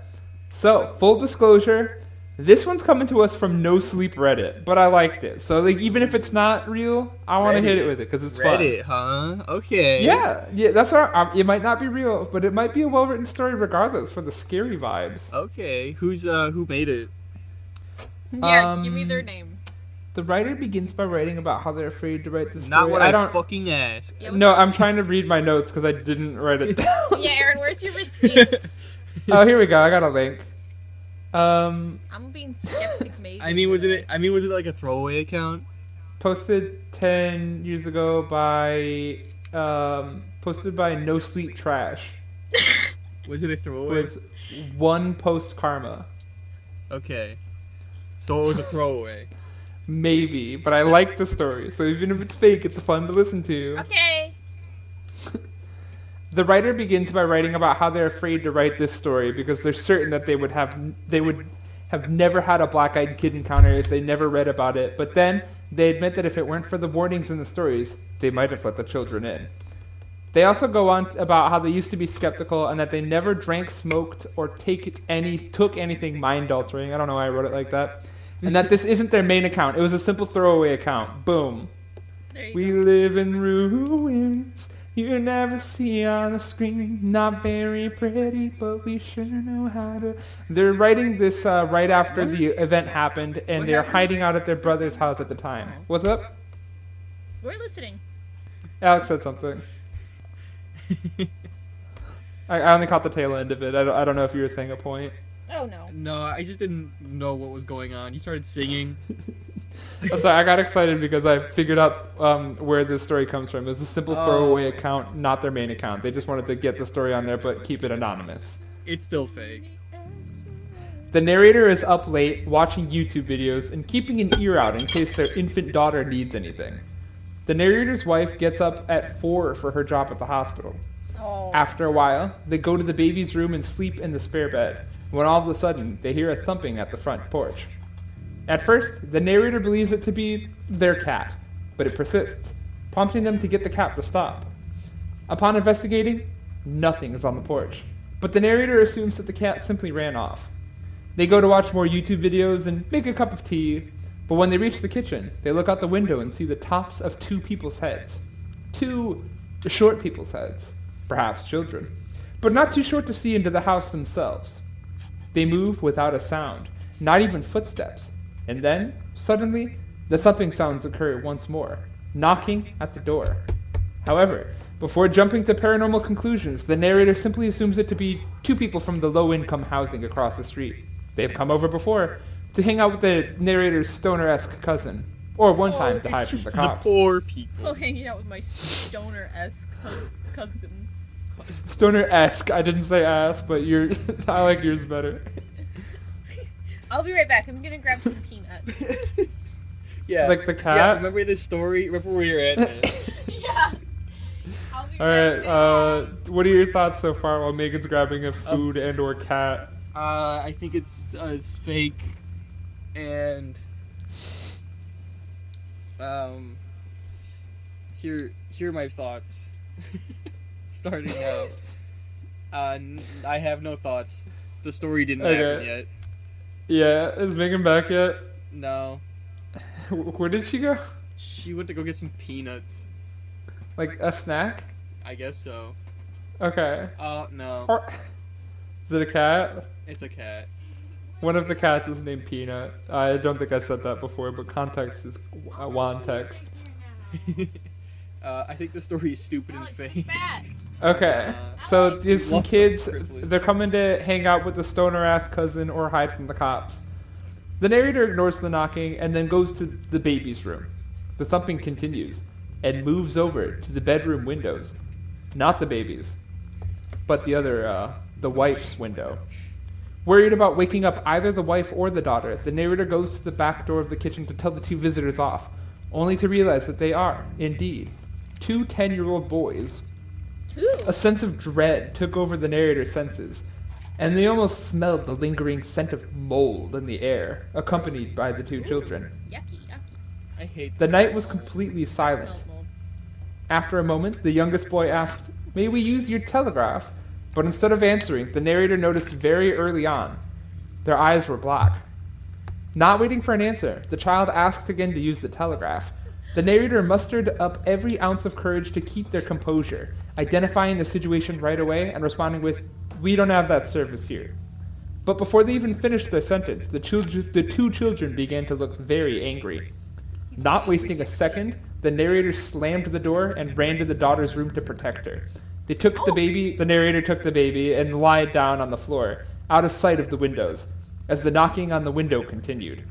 So, full disclosure, this one's coming to us from No Sleep Reddit, but I liked it. So, like, even if it's not real, I want to hit it with it because it's
Reddit,
fun.
huh? Okay.
Yeah, that's all. It might not be real, but it might be a well-written story regardless for the scary vibes.
Okay. Who made it?
Yeah, give me their name.
The writer begins by writing about how they're afraid to write the story.
Not what I
don't
fucking asked.
Yeah,
No, I'm trying to read my notes because I didn't write it down.
Yeah, Aaron, where's your receipts?
Oh, here we go. I got a link.
I'm being skeptic, maybe.
I mean, was it like a throwaway account?
Posted 10 years ago by No Sleep Trash.
Was it a throwaway?
Was one post karma.
Okay. So it was a throwaway.
Maybe, but I like the story, so even if it's fake, it's fun to listen to.
Okay.
The writer begins by writing about how they're afraid to write this story because they're certain that they would have never had a black-eyed kid encounter if they never read about it. But then they admit that if it weren't for the warnings in the stories, they might have let the children in. They also go on about how they used to be skeptical and that they never drank, smoked, or took anything mind-altering. I don't know why I wrote it like that. And that this isn't their main account. It was a simple throwaway account. Boom. We live in ruins you never see on the screen. Not very pretty, but we sure know how to. They're writing this right after the event happened, and they're hiding out at their brother's house at the time. What's up?
We're listening.
Alex said something. I only caught the tail end of it. I don't know if you were saying a point.
Oh, no.
No, I just didn't know what was going on. You started singing.
Sorry, I got excited because I figured out where this story comes from. It's a simple throwaway account, not their main account. They just wanted to get the story on there, but keep it anonymous.
It's still fake.
The narrator is up late, watching YouTube videos, and keeping an ear out in case their infant daughter needs anything. The narrator's wife gets up at 4 for her job at the hospital.
Oh.
After a while, they go to the baby's room and sleep in the spare bed, when all of a sudden, they hear a thumping at the front porch. At first, the narrator believes it to be their cat, but it persists, prompting them to get the cat to stop. Upon investigating, nothing is on the porch, but the narrator assumes that the cat simply ran off. They go to watch more YouTube videos and make a cup of tea, but when they reach the kitchen, they look out the window and see the tops of 2 people's heads. 2 short people's heads, perhaps children, but not too short to see into the house themselves. They move without a sound, not even footsteps. And then, suddenly, the thumping sounds occur once more, knocking at the door. However, before jumping to paranormal conclusions, the narrator simply assumes it to be 2 people from the low-income housing across the street. They've come over before to hang out with the narrator's stoner-esque cousin, or one time to hide from the cops.
The poor people.
Oh, hanging out with my stoner-esque cousin.
Stoner-esque. I didn't say ass, but I like yours better.
I'll be right back. I'm gonna grab some peanuts.
Yeah.
Like the cat?
Yeah, remember this story? Remember where you're at, man.
Yeah. I'll be
All
right
right.
back.
What are your thoughts so far while Megan's grabbing a food and or cat?
I think it's fake, and here are my thoughts. Starting out, I have no thoughts. The story didn't happen yet.
Yeah, is Megan back yet?
No.
Where did she go?
She went to go get some peanuts.
Like a snack?
I guess so.
Okay.
No.
Is it a cat?
It's a cat.
One of the cats is named Peanut. I don't think I said that before, but context is context.
I think the story is stupid and fake.
Okay, so there's some kids, they're coming to hang out with the stoner-ass cousin or hide from the cops. The narrator ignores the knocking and then goes to the baby's room. The thumping continues and moves over to the bedroom windows. Not the baby's, but the wife's window. Worried about waking up either the wife or the daughter, the narrator goes to the back door of the kitchen to tell the two visitors off, only to realize that they are, indeed, two 10-year-old boys. A sense of dread took over the narrator's senses, and they almost smelled the lingering scent of mold in the air, accompanied by the two children.
Yucky.
I hate
The night was completely silent. After a moment, the youngest boy asked, "May we use your telegraph?" But instead of answering, the narrator noticed very early on, their eyes were black. Not waiting for an answer, the child asked again to use the telegraph. The narrator mustered up every ounce of courage to keep their composure, identifying the situation right away and responding with, "We don't have that service here." But before they even finished their sentence, the two children began to look very angry. Not wasting a second, the narrator slammed the door and ran to the daughter's room to protect her. The narrator took the baby and lied down on the floor, out of sight of the windows, as the knocking on the window continued.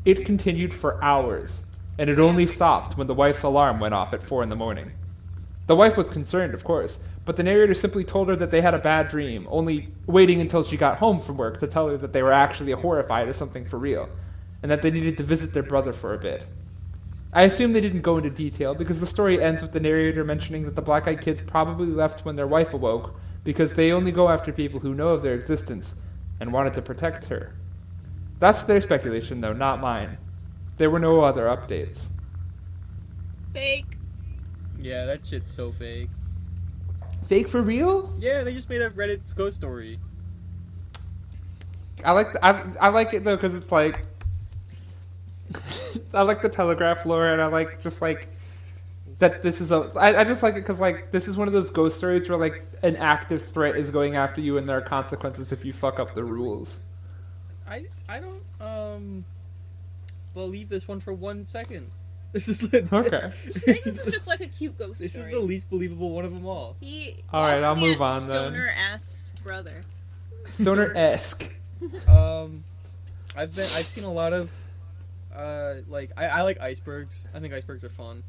It continued for hours, and it only stopped when the wife's alarm went off at 4 a.m. The wife was concerned, of course, but the narrator simply told her that they had a bad dream, only waiting until she got home from work to tell her that they were actually horrified of something for real, and that they needed to visit their brother for a bit. I assume they didn't go into detail, because the story ends with the narrator mentioning that the black-eyed kids probably left when their wife awoke, because they only go after people who know of their existence, and wanted to protect her. That's their speculation, though, not mine. There were no other updates.
Fake.
Yeah, that shit's so fake.
Fake for real?
Yeah, they just made a Reddit ghost story.
I like it though because it's like I like the telegraph lore, and I like just like that this is I just like it because like this is one of those ghost stories where like an active threat is going after you and there are consequences if you fuck up the rules.
I don't believe this one for 1 second. This is like,
okay.
This is just like a cute ghost
This
story.
is the least believable one of them all.
Alright, I'll move on then.
Stoner-ass brother.
Stoner-esque.
I've seen a lot of like I like icebergs. I think icebergs are fun.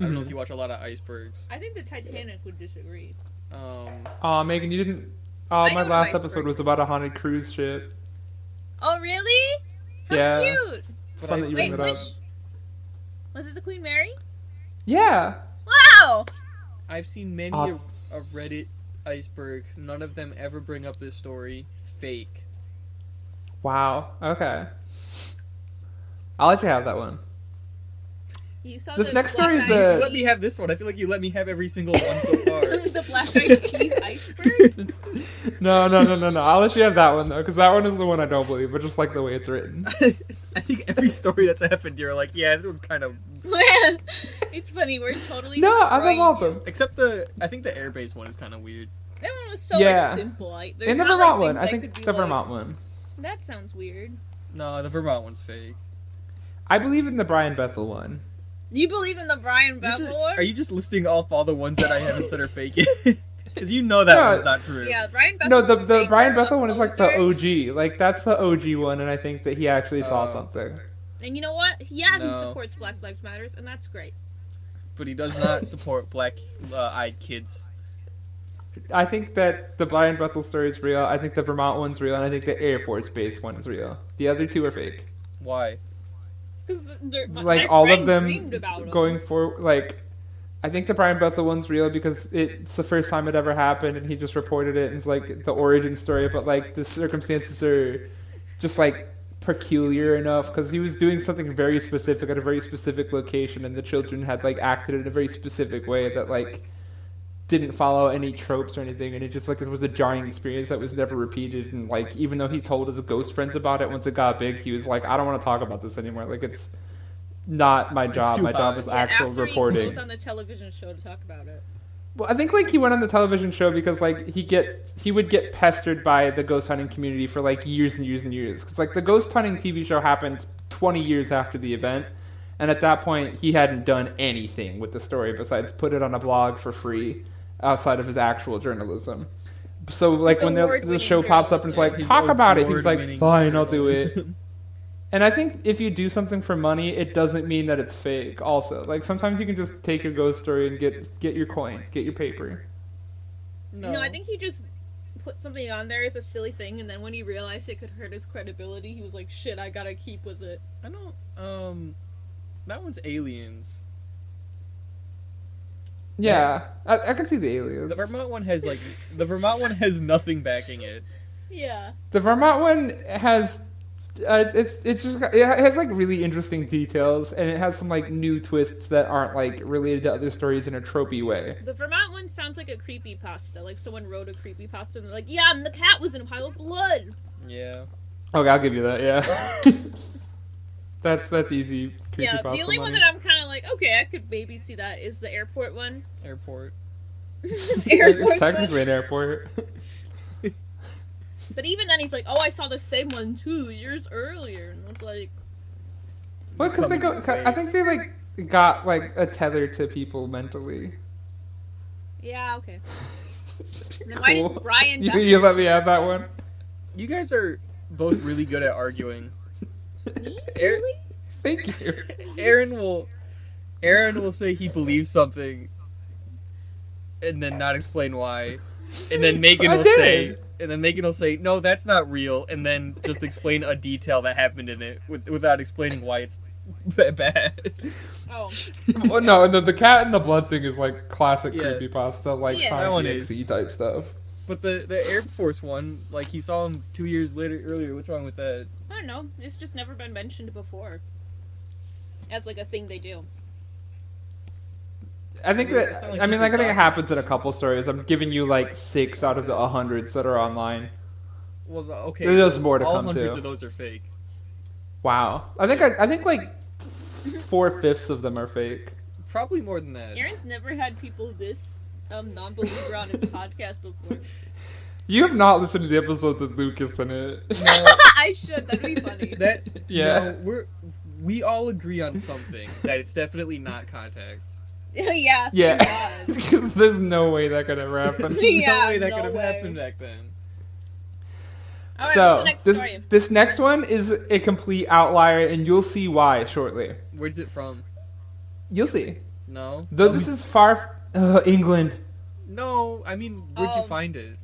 I don't know if you watch a lot of icebergs.
I think the Titanic would disagree.
Megan, you didn't. My last episode was about a haunted cruise ship.
Oh, really? How
yeah.
cute.
It's fun that you bring it up.
Was it the Queen Mary?
Yeah.
Wow.
I've seen many a Reddit iceberg. None of them ever bring up this story. Fake.
Wow. Okay. I'll let you have that one.
You saw
this next story is
You let me have this one. I feel like you let me have every single one so far.
The black-eyed cheese iceberg?
No. I'll let you have that one, though, because that one is the one I don't believe, but just like the way it's written.
I think every story that's happened, you're like, yeah, this one's kind of...
It's funny, we're totally...
No, I love all of them.
Except I think the airbase one is kind of weird.
That one was so like, simple.
In the Vermont one, I think the Vermont one.
That sounds weird.
No, the Vermont one's fake.
I believe in the Brian Bethel one.
You believe in the Brian Bethel one?
Are you just listing off all the ones that I haven't said are fake? Because you know that one's not true.
Yeah, Brian Bethel.
No, the Brian Bethel one is like the OG. Like, that's the OG one, and I think that he actually saw something.
And you know what? Yeah, he supports Black Lives Matters, and that's great.
But he does not support black-eyed kids.
I think that the Brian Bethel story is real. I think the Vermont one's real, and I think the Air Force Base one is real. The other two are fake.
Why?
Like all of them going for like I think the Brian Bethel one's real because it's the first time it ever happened, and he just reported it, and it's like the origin story, but like the circumstances are just like peculiar enough because he was doing something very specific at a very specific location, and the children had like acted in a very specific way that like didn't follow any tropes or anything, and it just like it was a jarring experience that was never repeated. And like even though he told his ghost friends about it once it got big, he was like, I don't want to talk about this anymore. Like it's not my job. My job is actual reporting.
He goes on the television show to talk about it.
Well, I think like he went on the television show because like he would get pestered by the ghost hunting community for like years and years and years. Because like the ghost hunting TV show happened 20 years after the event, and at that point he hadn't done anything with the story besides put it on a blog for free outside of his actual journalism. So like when the show pops up and it's like talk about it, he's like fine, I'll do it. And I think if you do something for money, it doesn't mean that it's fake also. Like, sometimes you can just take your ghost story and get your coin, get your paper.
No, I think he just put something on there as a silly thing, and then when he realized it could hurt his credibility, he was like, shit, I gotta keep with it.
I don't, that one's aliens.
Yeah, I can see the aliens.
The Vermont one has nothing backing it.
Yeah.
The Vermont one has... it has like really interesting details, and it has some like new twists that aren't like related to other stories in a tropey way.
The Vermont one sounds like a creepypasta. Like someone wrote a creepypasta and they're like, yeah, and the cat was in a pile of blood.
Yeah.
Okay, I'll give you that. Yeah. that's easy.
Yeah, the only one that I'm kind of like, okay, I could maybe see that is the airport one.
Airport.
It's technically an airport.
But even then, he's like, "Oh, I saw the same one 2 years earlier," and it's like,
well, because I think they like got like a tether to people mentally.
Yeah, okay. Then why did Brian?
You let me have that one.
You guys are both really good at arguing.
Me? Really?
Thank you.
Aaron will say he believes something, and then not explain why, and then Maegan will say, no, that's not real, and then just explain a detail that happened in it without explaining why it's bad.
Oh.
Well, no, and the cat and the blood thing is like classic creepypasta, like Science type stuff.
But the Air Force one, like he saw him 2 years earlier. What's wrong with that?
I don't know. It's just never been mentioned before. As like a thing they do.
I think I think it happens in a couple stories. I'm giving you like 6 out of the 100s that are online.
Well, okay.
There's more to come
All
to.
100s of those are fake.
Wow. I think like 4/5 of them are fake.
Probably more than that.
Aaron's never had people this non-believer on his podcast before.
You have not listened to the episode with Lucas in it.
No. I should. That'd be funny.
No, we all agree on something that it's definitely not contacts.
Yeah.
Because there's no way that could ever happen.
No way that could have happened back then.
Right,
so
next
this next one is a complete outlier, and you'll see why shortly.
Where's it from?
You'll see.
No.
Though this is far England.
No, I mean, where'd you find it?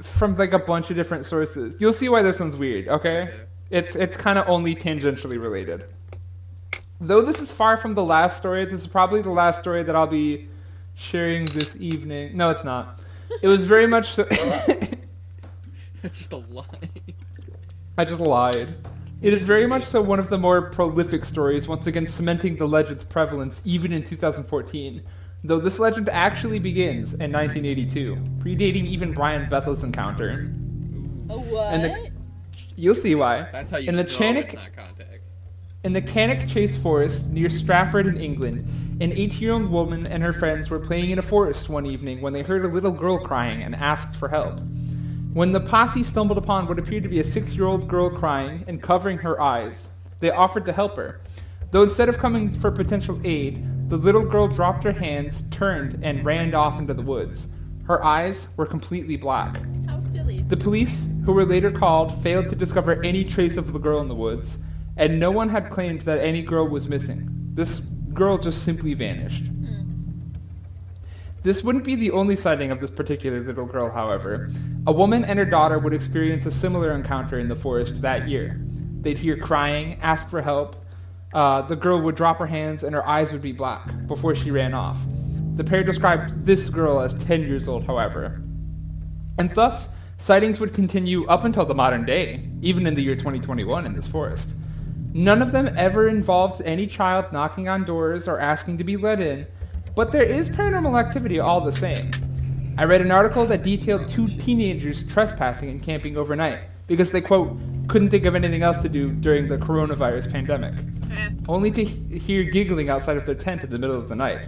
From like a bunch of different sources. You'll see why this one's weird. Okay. It's kind of only tangentially related. Though this is far from the last story, this is probably the last story that I'll be sharing this evening. No, it's not. It was very much so...
That's just a lie.
I just lied. It is very much so one of the more prolific stories, once again cementing the legend's prevalence even in 2014. Though this legend actually begins in 1982, predating even Brian Bethel's encounter.
A what?
You'll see why.
That's how you know it's not contact.
In the Cannock Chase Forest near Stratford in England, an 18-year-old woman and her friends were playing in a forest one evening when they heard a little girl crying and asked for help. When the posse stumbled upon what appeared to be a 6-year-old girl crying and covering her eyes, they offered to help her. Though instead of coming for potential aid, the little girl dropped her hands, turned, and ran off into the woods. Her eyes were completely black.
How silly.
The police, who were later called, failed to discover any trace of the girl in the woods, and no one had claimed that any girl was missing. This girl just simply vanished. This wouldn't be the only sighting of this particular little girl, however. A woman and her daughter would experience a similar encounter in the forest that year. They'd hear crying, ask for help, The girl would drop her hands and her eyes would be black before she ran off. The pair described this girl as 10 years old, however. And thus, sightings would continue up until the modern day, even in the year 2021 in this forest. None of them ever involved any child knocking on doors or asking to be let in, but there is paranormal activity all the same. I read an article that detailed 2 teenagers trespassing and camping overnight because they, quote, couldn't think of anything else to do during the coronavirus pandemic, only to hear giggling outside of their tent in the middle of the night.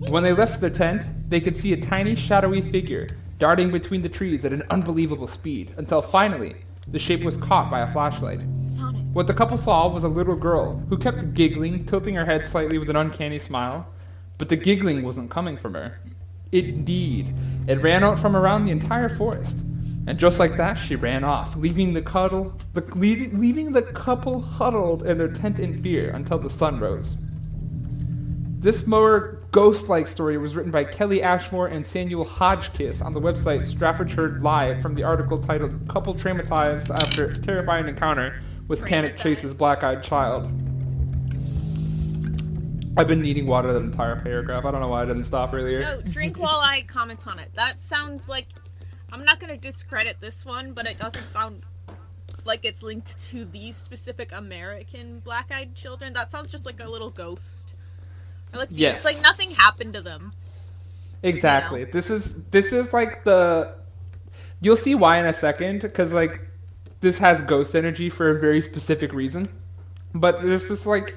When they left their tent, they could see a tiny shadowy figure darting between the trees at an unbelievable speed, until finally, the shape was caught by a flashlight.
Sonic.
What the couple saw was a little girl who kept giggling, tilting her head slightly with an uncanny smile, but the giggling wasn't coming from her. Indeed, it ran out from around the entire forest. And just like that, she ran off, leaving the couple huddled in their tent in fear until the sun rose. This more ghost-like story was written by Kelly Ashmore and Samuel Hodgkiss on the website Staffordshire Live from the article titled "Couple Traumatized After Terrifying Encounter with Cannock Chase's Black-Eyed Child." I've been needing water that entire paragraph. I don't know why I didn't stop earlier.
No, drink while I comment on it. That sounds like... I'm not going to discredit this one, but it doesn't sound like it's linked to these specific American black-eyed children. That sounds just like a little ghost. Or like
Yes.
It's like nothing happened to them.
Exactly.
You know?
This is like the... You'll see why in a second, because like this has ghost energy for a very specific reason. But this is like...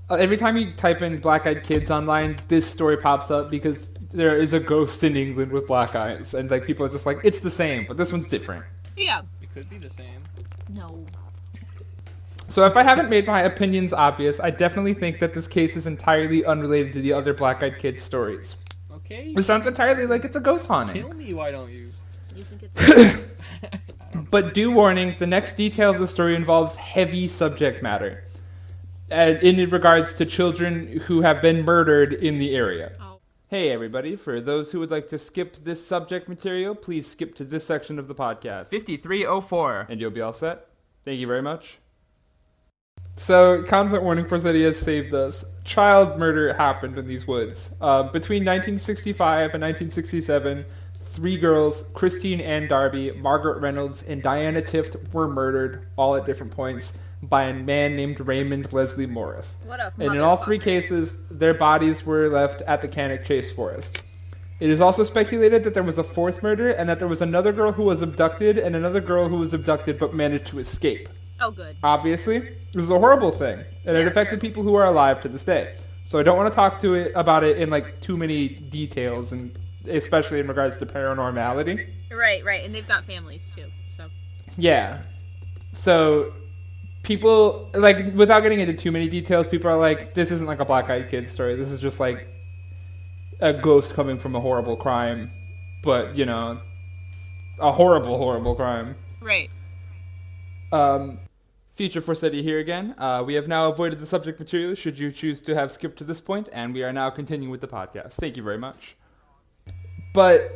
every time you type in black-eyed kids online, this story pops up because there is a ghost in England with black eyes. And like people are just like, it's the same, but this one's different.
Yeah.
It could be the same.
No.
So if I haven't made my opinions obvious, I definitely think that this case is entirely unrelated to the other black-eyed kids stories.
Okay.
It sounds entirely like it's a ghost haunting.
Kill me, why don't you?
You think it's...
But due warning, the next detail of the story involves heavy subject matter. In regards to children who have been murdered in the area.
Oh.
Hey everybody, for those who would like to skip this subject material, please skip to this section of the podcast.
5304.
And you'll be all set. Thank you very much. So, content warning for City has saved us. Child murder happened in these woods. Between 1965 and 1967, 3 girls, Christine Ann Darby, Margaret Reynolds, and Diana Tift, were murdered, all at different points, by a man named Raymond Leslie Morris.
What a
And in all 3
motherfucker.
cases, their bodies were left at the Cannock Chase forest. It is also speculated that there was a 4th murder, and that there was another girl who was abducted, and another girl who was abducted but managed to escape.
Oh, good.
Obviously, this is a horrible thing, and it affected people who are alive to this day. So I don't want to talk about it in like too many details, and especially in regards to paranormality.
Right, and they've got families too, so...
Yeah. So people, like, without getting into too many details, people are like, this isn't like a black-eyed kid story. This is just like a ghost coming from a horrible crime, but, you know, a horrible, horrible crime.
Right.
Future for Study here again. We have now avoided the subject material should you choose to have skipped to this point, and we are now continuing with the podcast. Thank you very much. But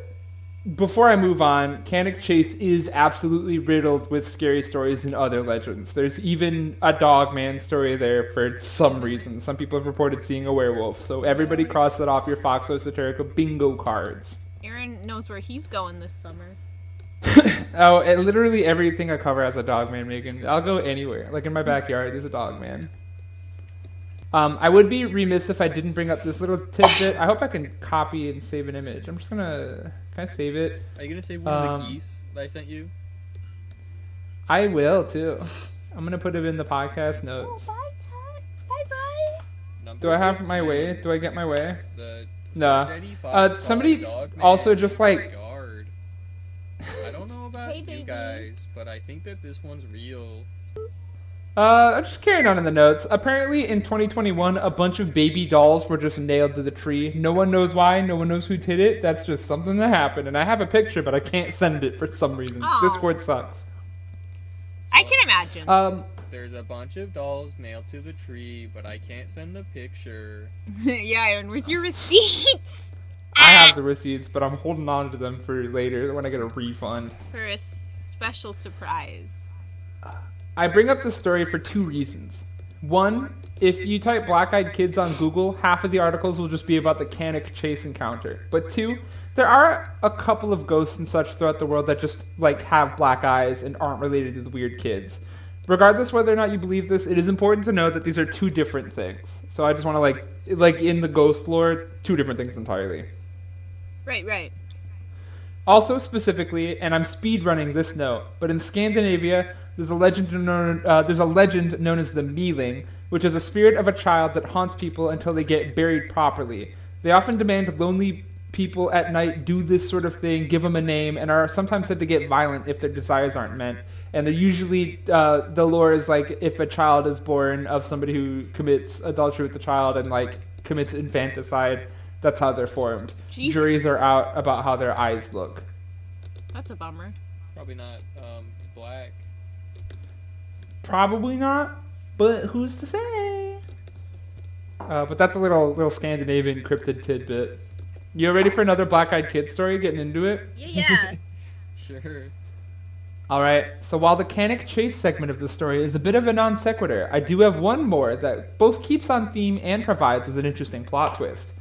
before I move on, Cannock Chase is absolutely riddled with scary stories and other legends. There's even a dog man story there for some reason. Some people have reported seeing a werewolf, so everybody cross that off your Foxxo Esoterica bingo cards.
Aaron knows where he's going this summer.
Oh, and literally everything I cover has a dog man, Maegan. I'll go anywhere. Like in my backyard, there's a dog man. I would be remiss if I didn't bring up this little tidbit. I hope I can copy and save an image. I'm just gonna... Can I save it?
Are you gonna save one of the geese that I sent you?
I will, too. I'm gonna put it in the podcast notes.
Oh, bye, Tut. Bye-bye.
Do I have my way? Do I get my way?
The
No.
Jenny Fox
Somebody
dog man
also just, like...
in my yard. I don't know about
Hey,
you
baby.
guys, but I think that this one's real.
I'm just carrying on in the notes. Apparently, in 2021, a bunch of baby dolls were just nailed to the tree. No one knows why. No one knows who did it. That's just something that happened. And I have a picture, but I can't send it for some reason.
Aw.
Discord sucks.
I can imagine.
There's a bunch of dolls nailed to the tree, but I can't send the picture.
Yeah, Aaron, where's your receipts?
I have the receipts, but I'm holding on to them for later when I get a refund.
For a special surprise.
I bring up this story for 2 reasons. One, if you type black-eyed kids on Google, half of the articles will just be about the Canic Chase encounter. But two, there are a couple of ghosts and such throughout the world that just like have black eyes and aren't related to the weird kids. Regardless whether or not you believe this, it is important to know that these are two different things. So I just want to like in the ghost lore, two different things entirely.
Right.
Also, specifically, and I'm speed running this note, but in Scandinavia, there's a legend known as the Mealing, which is a spirit of a child that haunts people until they get buried properly. They often demand lonely people at night do this sort of thing, give them a name, and are sometimes said to get violent if their desires aren't met. And they're usually, the lore is like if a child is born of somebody who commits adultery with the child and like commits infanticide, that's how they're formed.
Jeez.
Juries are out about how their eyes look.
That's a bummer.
Probably not black.
Probably not, but who's to say? But that's a little Scandinavian cryptid tidbit. You ready for another black-eyed kid story? Getting into it?
Yeah.
Sure.
All right. So while the Canic Chase segment of the story is a bit of a non sequitur, I do have one more that both keeps on theme and provides with an interesting plot twist.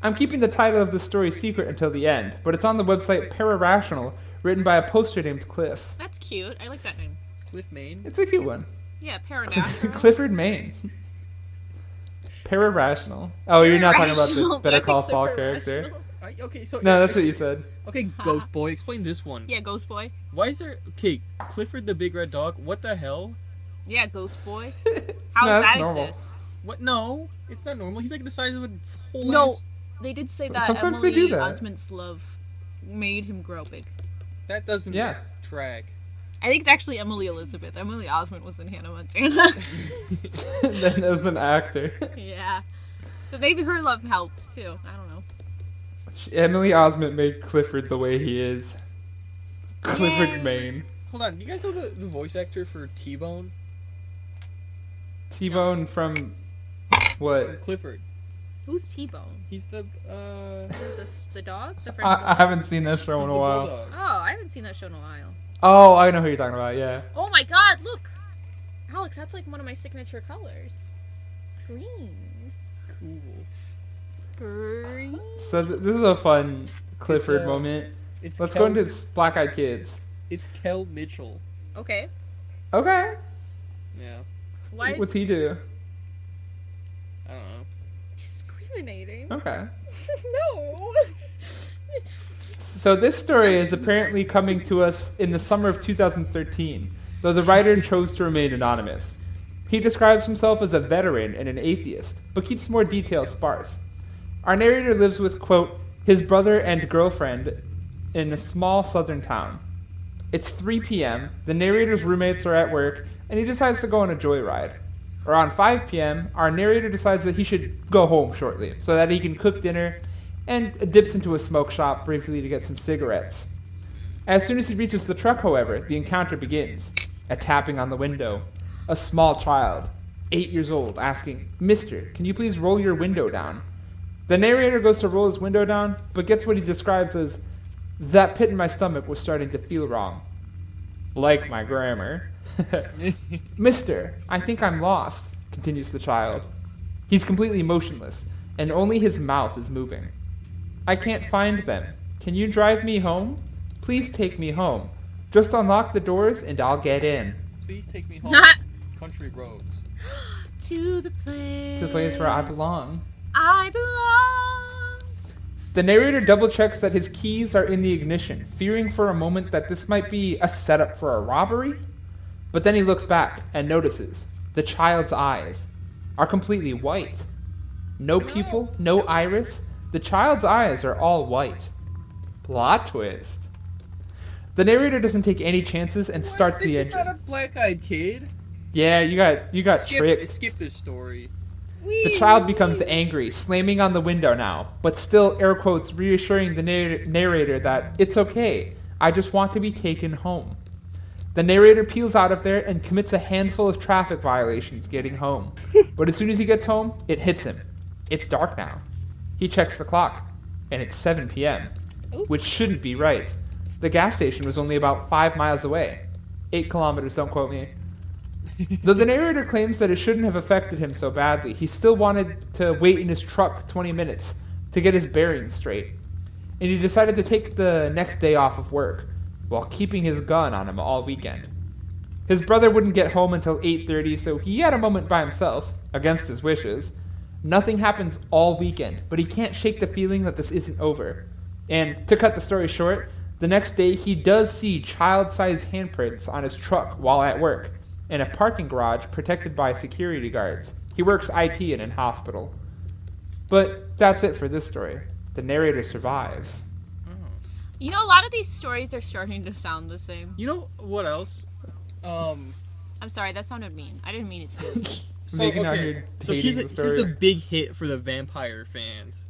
I'm keeping the title of the story secret until the end, but it's on the website Pararational, written by a poster named Cliff.
That's cute. I like that name.
Cliff Maine.
It's a cute one.
Yeah, Paranatural.
Clifford Maine. Pararational. Oh, you're not talking about this Better Call Saul character?
Okay, so
No, that's what you said.
Okay, Ghost Boy, explain this one.
Yeah, Ghost Boy.
Why is there Clifford the Big Red Dog? What the hell?
Yeah, Ghost Boy. How
No,
does
that's
that
normal.
exist?
What? No, it's not normal. He's like the size of a whole.
No,
ass-
they did say that
Sometimes
Emily
they do that.
Osment's love made him grow big.
That doesn't
Yeah.
track.
I think it's actually Emily Elizabeth. Emily Osment was in Hannah Montana.
Then there's an actor.
Yeah. But maybe her love helped, too. I don't know.
Emily Osment made Clifford the way he is. Clifford
Yay.
Maine.
Hold on, you guys know the voice actor for T-Bone?
T-Bone from what?
Clifford.
Who's T-Bone?
He's the
The dog? The French
I
bulldog?
haven't seen that show
he's
in
the
a while.
bulldog.
Oh, I haven't seen that show in a while.
Oh, I know who you're talking about, yeah.
Oh my god, look! Alex, that's like one of my signature colors. Green.
Cool.
Green.
So this is a fun Clifford moment. Let's go into Black Eyed Kids.
It's Kel Mitchell.
Okay.
Okay.
Yeah.
Why
What's he do?
I don't know.
discriminating?
Okay.
No.
So this story is apparently coming to us in the summer of 2013, though the writer chose to remain anonymous. He describes himself as a veteran and an atheist, but keeps more details sparse. Our narrator lives with, quote, his brother and girlfriend in a small southern town. It's 3 p.m., the narrator's roommates are at work, and he decides to go on a joyride. Around 5 p.m., our narrator decides that he should go home shortly, so that he can cook dinner, and dips into a smoke shop briefly to get some cigarettes. As soon as he reaches the truck, however, the encounter begins. A tapping on the window. A small child, 8 years old, asking, "Mister, can you please roll your window down?" The narrator goes to roll his window down, but gets what he describes as, "That pit in my stomach was starting to feel wrong." Like my grammar. "Mister, I think I'm lost," continues the child. He's completely motionless, and only his mouth is moving. "I can't find them. Can you drive me home? Please take me home. Just unlock the doors and I'll get in."
Please take me home. Country roads.
To the place.
To the place where I belong.
I belong.
The narrator double checks that his keys are in the ignition, fearing for a moment that this might be a setup for a robbery. But then he looks back and notices the child's eyes are completely white. No pupil, no iris. The child's eyes are all white. Plot twist. The narrator doesn't take any chances and starts
This
the
is not
engine.
a black-eyed kid.
Yeah, you got tricked.
Skip this story.
The child becomes angry, slamming on the window now, but still, air quotes, reassuring the narrator that it's okay, I just want to be taken home. The narrator peels out of there and commits a handful of traffic violations getting home. But as soon as he gets home, it hits him. It's dark now. He checks the clock, and it's 7 p.m., which shouldn't be right. The gas station was only about 5 miles away. 8 kilometers, don't quote me. Though the narrator claims that it shouldn't have affected him so badly, he still wanted to wait in his truck 20 minutes to get his bearings straight. And he decided to take the next day off of work, while keeping his gun on him all weekend. His brother wouldn't get home until 8:30, so he had a moment by himself, against his wishes. Nothing happens all weekend, but he can't shake the feeling that this isn't over. And to cut the story short, the next day he does see child-sized handprints on his truck while at work, in a parking garage protected by security guards. He works IT in a hospital. But that's it for this story. The narrator survives.
You know, a lot of these stories are starting to sound the same.
You know what else?
I'm sorry, that sounded mean. I didn't mean it to be.
Making out here
So
hating the story.
here's a big hit for the vampire fans.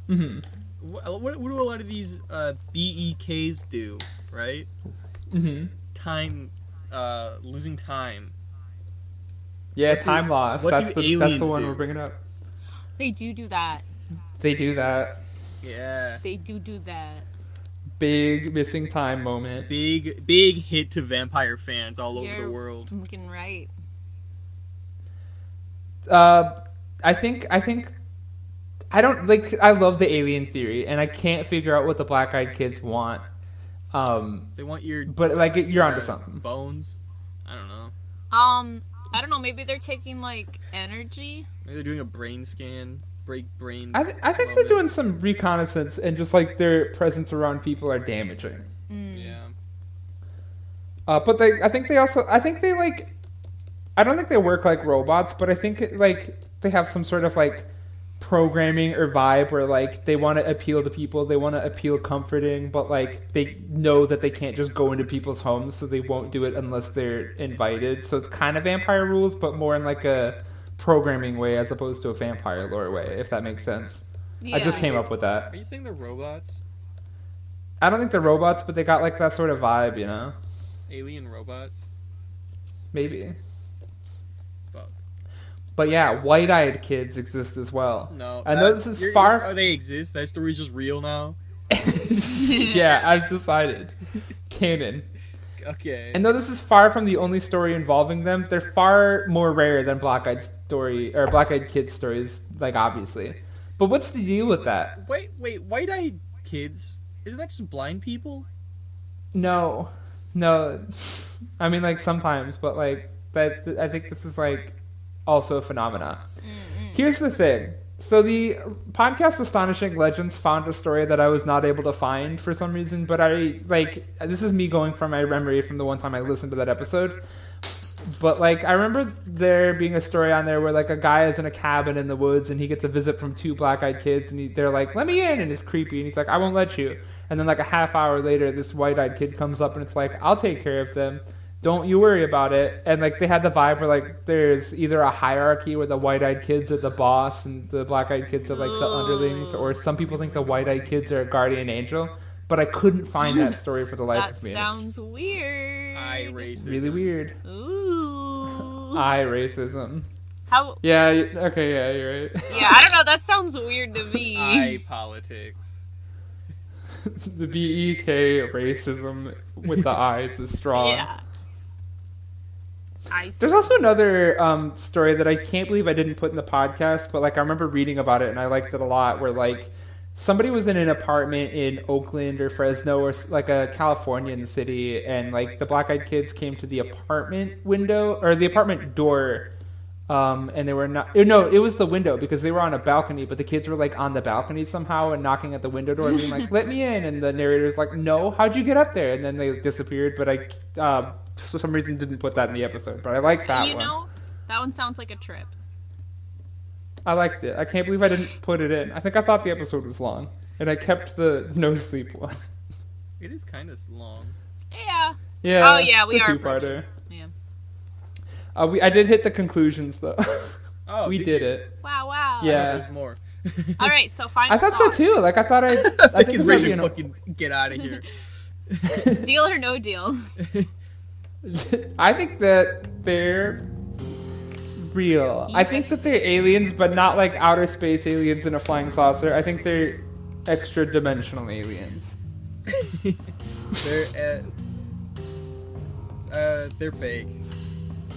Mm-hmm.
What do a lot of these BEKs do, right?
Mm-hmm.
Losing time.
Yeah, time loss.
what
That's
do
the
aliens
one
do?
we're bringing up.
They do that.
They do that.
Yeah.
They do that.
Big missing time moment.
Big hit to vampire fans all over
You're
the world.
fucking right.
I think I don't like. I love the alien theory, and I can't figure out what the black-eyed kids want.
They want your
But like, you're onto something.
bones. I don't know.
I don't know. Maybe they're taking like energy.
Maybe they're doing a brain scan. Break brain.
I think they're doing some reconnaissance, and just like their presence around people are damaging.
Yeah.
But I think they like. I don't think they work like robots, but I think like they have some sort of like programming or vibe where like they want to appeal to people, they want to appeal comforting, but like they know that they can't just go into people's homes, so they won't do it unless they're invited. So it's kind of vampire rules, but more in like a programming way as opposed to a vampire lore way, if that makes sense.
Yeah.
I just came up with that.
Are you saying they're robots?
I don't think they're robots, but they got like that sort of vibe, you know?
Alien robots?
Maybe.
Fuck.
But yeah, white-eyed kids exist as well.
No.
I know this is far.
Oh, they exist? That story's just real now?
Yeah, I've decided. Canon.
Okay.
And though this is far from the only story involving them, they're far more rare than black-eyed kids stories, like obviously. But what's the deal with that?
Wait, white-eyed kids? Isn't that just blind people?
No. I mean, like sometimes, but like that. I think this is like also a phenomena. Here's the thing. So the podcast Astonishing Legends found a story that I was not able to find for some reason, but this is me going from my memory from the one time I listened to that episode. But like I remember there being a story on there where like a guy is in a cabin in the woods and he gets a visit from two black-eyed kids and they're like, "Let me in," and it's creepy and he's like, "I won't let you." And then like a half hour later, this white-eyed kid comes up and it's like, "I'll take care of them. Don't you worry about it." And like they had the vibe where like there's either a hierarchy where the white-eyed kids are the boss and the black-eyed kids are like the underlings, or some people think the white-eyed kids are a guardian angel. But I couldn't find that story for the life of me.
That sounds weird.
I racism.
Really weird.
Ooh.
I racism.
How?
Yeah. Okay. Yeah, you're right.
Yeah, I don't know. That sounds weird to me.
I politics.
The BEK racism with the eyes is strong.
Yeah.
There's also another story that I can't believe I didn't put in the podcast, but like I remember reading about it and I liked it a lot. Where like somebody was in an apartment in Oakland or Fresno or like a Californian city, and like the black-eyed kids came to the apartment window or the apartment door, and they were not. No, it was the window because they were on a balcony, but the kids were like on the balcony somehow and knocking at the window door, being like, "Let me in," and the narrator's like, "No, how'd you get up there?" And then they disappeared. But I, for some reason, didn't put that in the episode. But I liked that one.
You know, that one sounds like a trip.
I liked it. I can't believe I didn't put it in. I think I thought the episode was long, and I kept the no sleep one.
It is kind of long.
Yeah.
Yeah.
Oh yeah, we
it's a
are.
two-parter.
Yeah.
I did hit the conclusions though.
Oh,
we did it.
Wow.
Yeah.
There's more.
All right, so final.
I thought so too. Like I thought I think it's
ready
gonna
to
be
fucking get out of here.
Deal or no deal?
I think that they're real. I think that they're aliens, but not like outer space aliens in a flying saucer. I think they're extra dimensional aliens.
They're fake.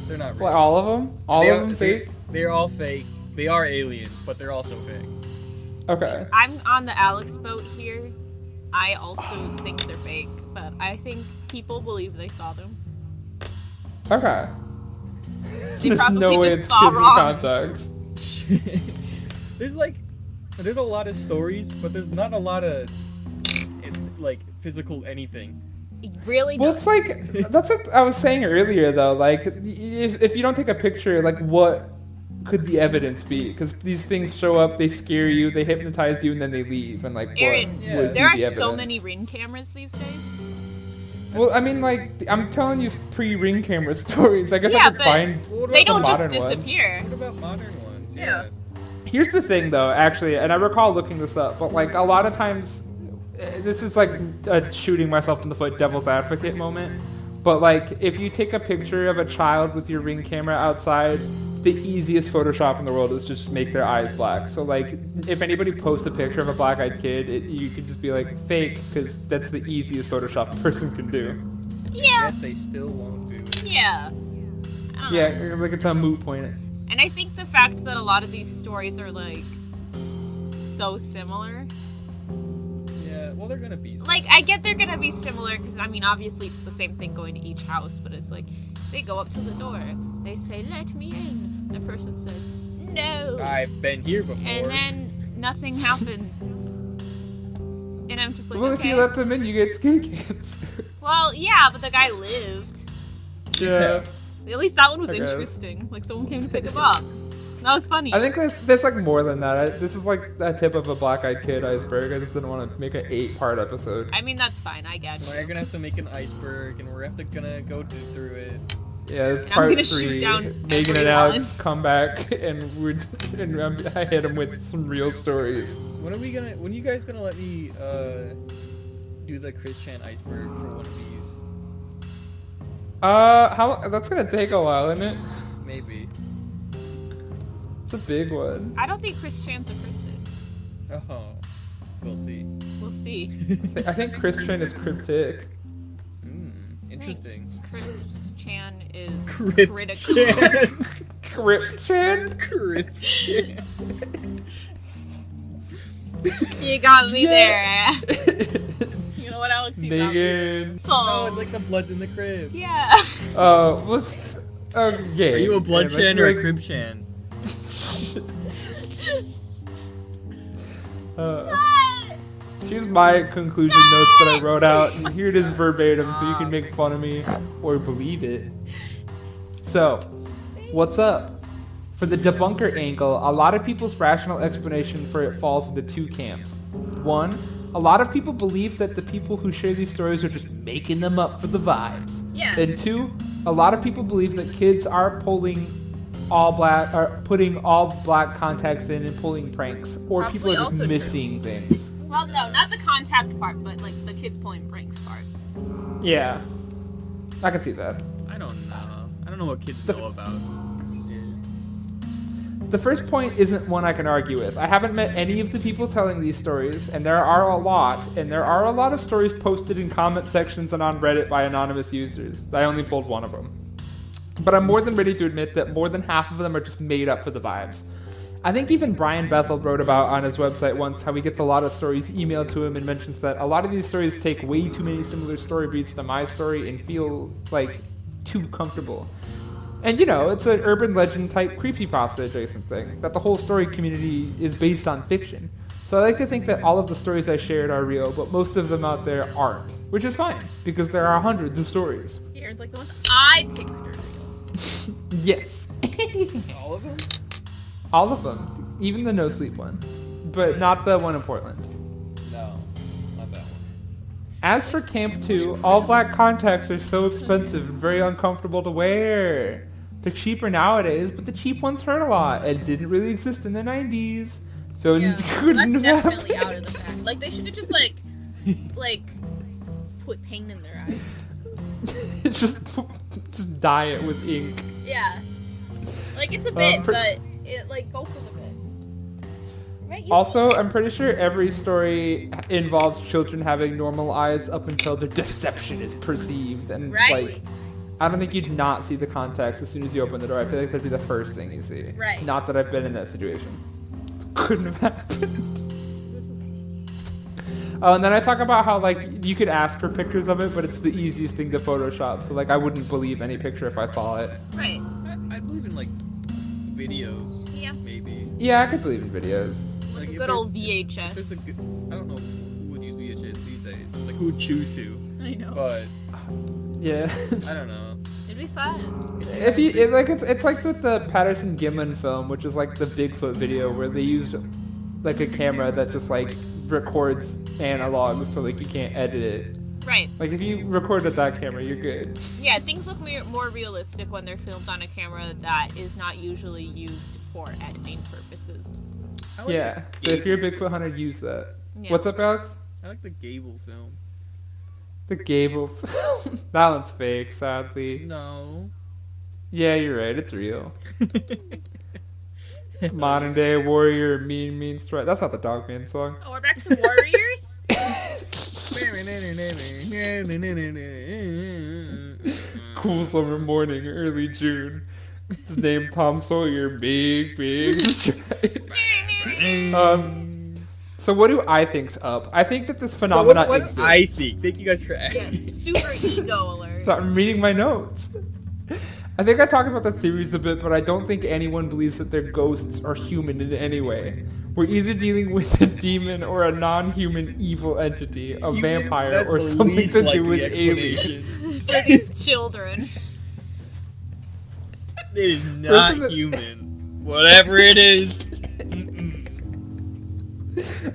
They're not real.
Well, all of them? All of them fake?
They're all fake. They are aliens, but they're also fake.
Okay.
I'm on the Alex boat here. I also think they're fake, but I think people believe they saw them.
Okay.
They
There's
probably
no way
just
it's
saw
kids
wrong.
with contacts.
There's a lot of stories, but there's not a lot of like physical anything.
Really?
Well,
No.
it's like, that's what I was saying earlier, though. Like, if you don't take a picture, like, what could the evidence be? Because these things show up, they scare you, they hypnotize you, and then they leave. And, like,
Aaron,
what would
there
be the
are so
evidence?
many Ring cameras these days.
Well, I mean, like, I'm telling you pre-Ring camera stories. I guess I
Yeah,
could
but
find
They
some
don't just
modern ones.
disappear.
What about modern ones?
Yeah.
Here's the thing, though, actually, and I recall looking this up, but, like, a lot of times, this is, like, a shooting myself in the foot devil's advocate moment, but, like, if you take a picture of a child with your Ring camera outside, the easiest Photoshop in the world is just make their eyes black. So, like, if anybody posts a picture of a black-eyed kid, you could just be like, fake, because that's the easiest Photoshop a person can do.
Yeah.
Yet they still won't do it.
Yeah. I don't know.
Yeah, like, it's a moot point.
And I think the fact that a lot of these stories are, like, so similar.
Yeah, well, they're gonna be.
Like, I get they're gonna be similar, because, I mean, obviously it's the same thing going to each house, but it's like, they go up to the door, they say, let me in. The person says, no.
I've been here before.
And then nothing happens. And I'm just like,
Well,
okay.
if you let them in, you get skin cancer.
Well, yeah, but the guy lived.
Yeah.
At least that one was
I guess.
interesting. Like, someone came to pick him up. That was funny.
I think there's like more than that. This is like a tip of a black-eyed kid iceberg. I just didn't want to make an 8-part episode.
I mean, that's fine. I get
We're
it.
gonna have to make an iceberg, and we're gonna go through it.
Yeah,
I'm
part
gonna shoot
3.
down
Megan and
everyone.
Alex come back, and I hit them with some real stories.
When are you guys gonna let me do the Chris Chan iceberg for one of these?
That's gonna take a while, isn't it?
Maybe.
It's a big one.
I don't think Chris Chan's a cryptid.
Oh, we'll see.
We'll see.
I think Christian is cryptic.
Interesting.
Chris Chan is
Crip
critical.
Chan.
Crypchan?
Crip Chan.
You got me there. You know what, Alex? You got me.
Megan.
Oh, it's
So,
like the Bloods in the Crib.
yeah.
Let's. Okay.
Are you a Blood
Damn, I
Chan
feel
or a
like-
Crib Chan?
Here's my conclusion notes that I wrote out, and here it is verbatim, so you can make fun of me or believe it. So, what's up? For the debunker angle, a lot of people's rational explanation for it falls into 2 camps. 1, a lot of people believe that the people who share these stories are just making them up for the vibes.
Yeah.
And 2, a lot of people believe that kids are putting all black contacts in and pulling pranks, or people
Probably
are
also
just
true.
missing things.
Well, no, not the contact part, but like the kids pulling pranks part.
Yeah, I can see that.
I don't know. I don't know what kids know about.
The first point isn't one I can argue with. I haven't met any of the people telling these stories, and there are a lot of stories posted in comment sections and on Reddit by anonymous users. I only pulled one of them. But I'm more than ready to admit that more than half of them are just made up for the vibes. I think even Brian Bethel wrote about on his website once how he gets a lot of stories emailed to him and mentions that a lot of these stories take way too many similar story beats to my story and feel like too comfortable. And you know, it's an urban legend type creepypasta adjacent thing, that the whole story community is based on fiction. So I like to think that all of the stories I shared are real, but most of them out there aren't, which is fine, because there are hundreds of stories.
Here, it's like the ones I picked are real.
Yes.
All of them?
All of them, even the no sleep one, but not the one in Portland.
No, not that one.
As for Camp 2, all black contacts are so expensive and very uncomfortable to wear. They're cheaper nowadays, but the cheap ones hurt a lot and didn't really exist in the 90s. So
Yeah,
it couldn't
that's
have
definitely
happened.
out of the fact. Like, they should have just, like, put paint in their eyes.
It's just dye it with ink.
Yeah. Like, it's a bit,
per-
but it, like, go for the bit. Right? You-
Also, I'm pretty sure every story involves children having normal eyes up until their deception is perceived. And,
Right.
like, I don't think you'd not see the context as soon as you open the door. I feel like that'd be the first thing you see.
Right.
Not that I've been in that situation. This couldn't have happened. Oh, and then I talk about how, like, you could ask for pictures of it, but it's the easiest thing to Photoshop. So, like, I wouldn't believe any picture if I saw it.
Right.
I believe in, like, videos.
Yeah.
Maybe.
Yeah, I could believe in videos.
Like a
if
good
there's-
old
if
VHS.
there's a good, I don't know who would use VHS these days. Like, who would choose to.
I know.
But,
Yeah.
I don't know.
It'd be fun.
If you it's like with the Patterson Gimlin film, which is like the Bigfoot video where they used like a camera that just like records analog, so like you can't edit it.
Right.
Like if you record with that camera, you're good.
Yeah, things look more realistic when they're filmed on a camera that is not usually used for editing purposes.
I like
Yeah.
the
So if you're a
Gable-
Bigfoot hunter, use that.
Yeah.
What's up, Alex?
I like the Gable film.
The Gable film. That one's fake, sadly.
No.
Yeah, you're right. It's real. Modern day warrior, mean strike. That's not the Dogman song.
Oh, we're back to Warriors?
Cool summer morning, early June. His name Tom Sawyer, big stride. So what do I think's up? I think that this phenomena
what
exists.
I think. Thank you guys for
Yes,
asking.
super ego alert.
So I'm reading my notes. I think I talked about the theories a bit, but I don't think anyone believes that their ghosts are human in any way. We're either dealing with a demon or a non-human evil entity, a vampire,
That's
or
the
something
least
to do
likely
with
explanation.
aliens.
For these children.
It is not
Person that-
human. Whatever it is.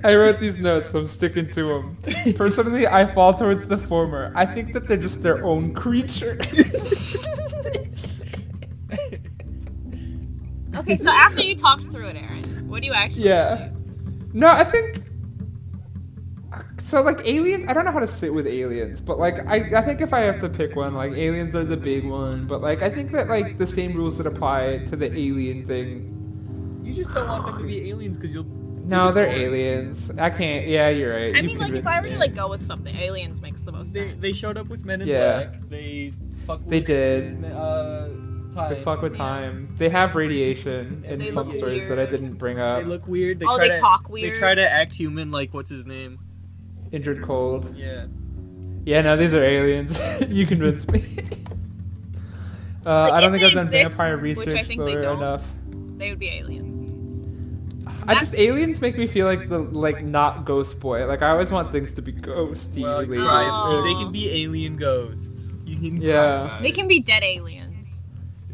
I wrote these notes, so I'm sticking to them. Personally, I fall towards the former. I think that they're just their own creature.
Okay, so after you talked through it, Aaron, what do you actually
Yeah. No, I think... So, like, aliens... I don't know how to sit with aliens, but, like, I think if I have to pick one, like, aliens are the big one, but, like, I think that, like, the same rules that apply to the alien thing...
You just don't want them to be aliens because you'll.
No, they're aliens. I can't... Yeah, you're right.
I
You
mean, like, if
convinced
I were
me.
to, like, go with something, aliens makes the most sense.
They showed up with Men in
Yeah.
Black. They fuck with
They did.
Time.
They fuck with time. They have radiation in
They
some
look
stories
weird.
that I didn't bring up.
They look weird. They
Oh,
try
they
to,
talk weird.
They try to act human, like what's his name?
Injured Cold.
Yeah.
Yeah, no, these are aliens. You convinced me.
Like,
I don't
if
think I've
they
done
exist,
vampire
which I
research
think they
though
don't.
enough.
They would be aliens.
Aliens make me feel like the not ghost boy. Like I always want things to be ghosty
Well,
related.
Oh.
they can be alien ghosts. You can
Yeah.
cry about
They
it.
can be dead aliens.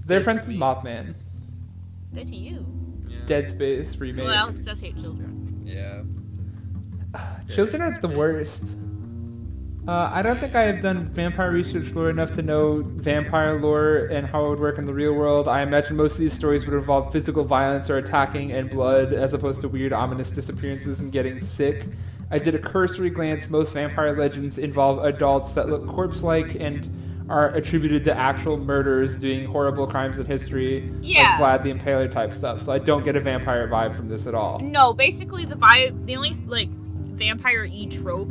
They're
Dead
friends
to
with
me.
Mothman.
Dead to you.
Yeah.
Dead Space remake.
Well, Alex does hate children.
Yeah.
Children are the worst. I don't think I have done vampire research lore enough to know vampire lore and how it would work in the real world. I imagine most of these stories would involve physical violence or attacking and blood, as opposed to weird, ominous disappearances and getting sick. I did a cursory glance. Most vampire legends involve adults that look corpse-like and are attributed to actual murderers doing horrible crimes in history,
Yeah.
like Vlad the Impaler type stuff. So I don't get a vampire vibe from this at all.
No, basically the only like vampire-y trope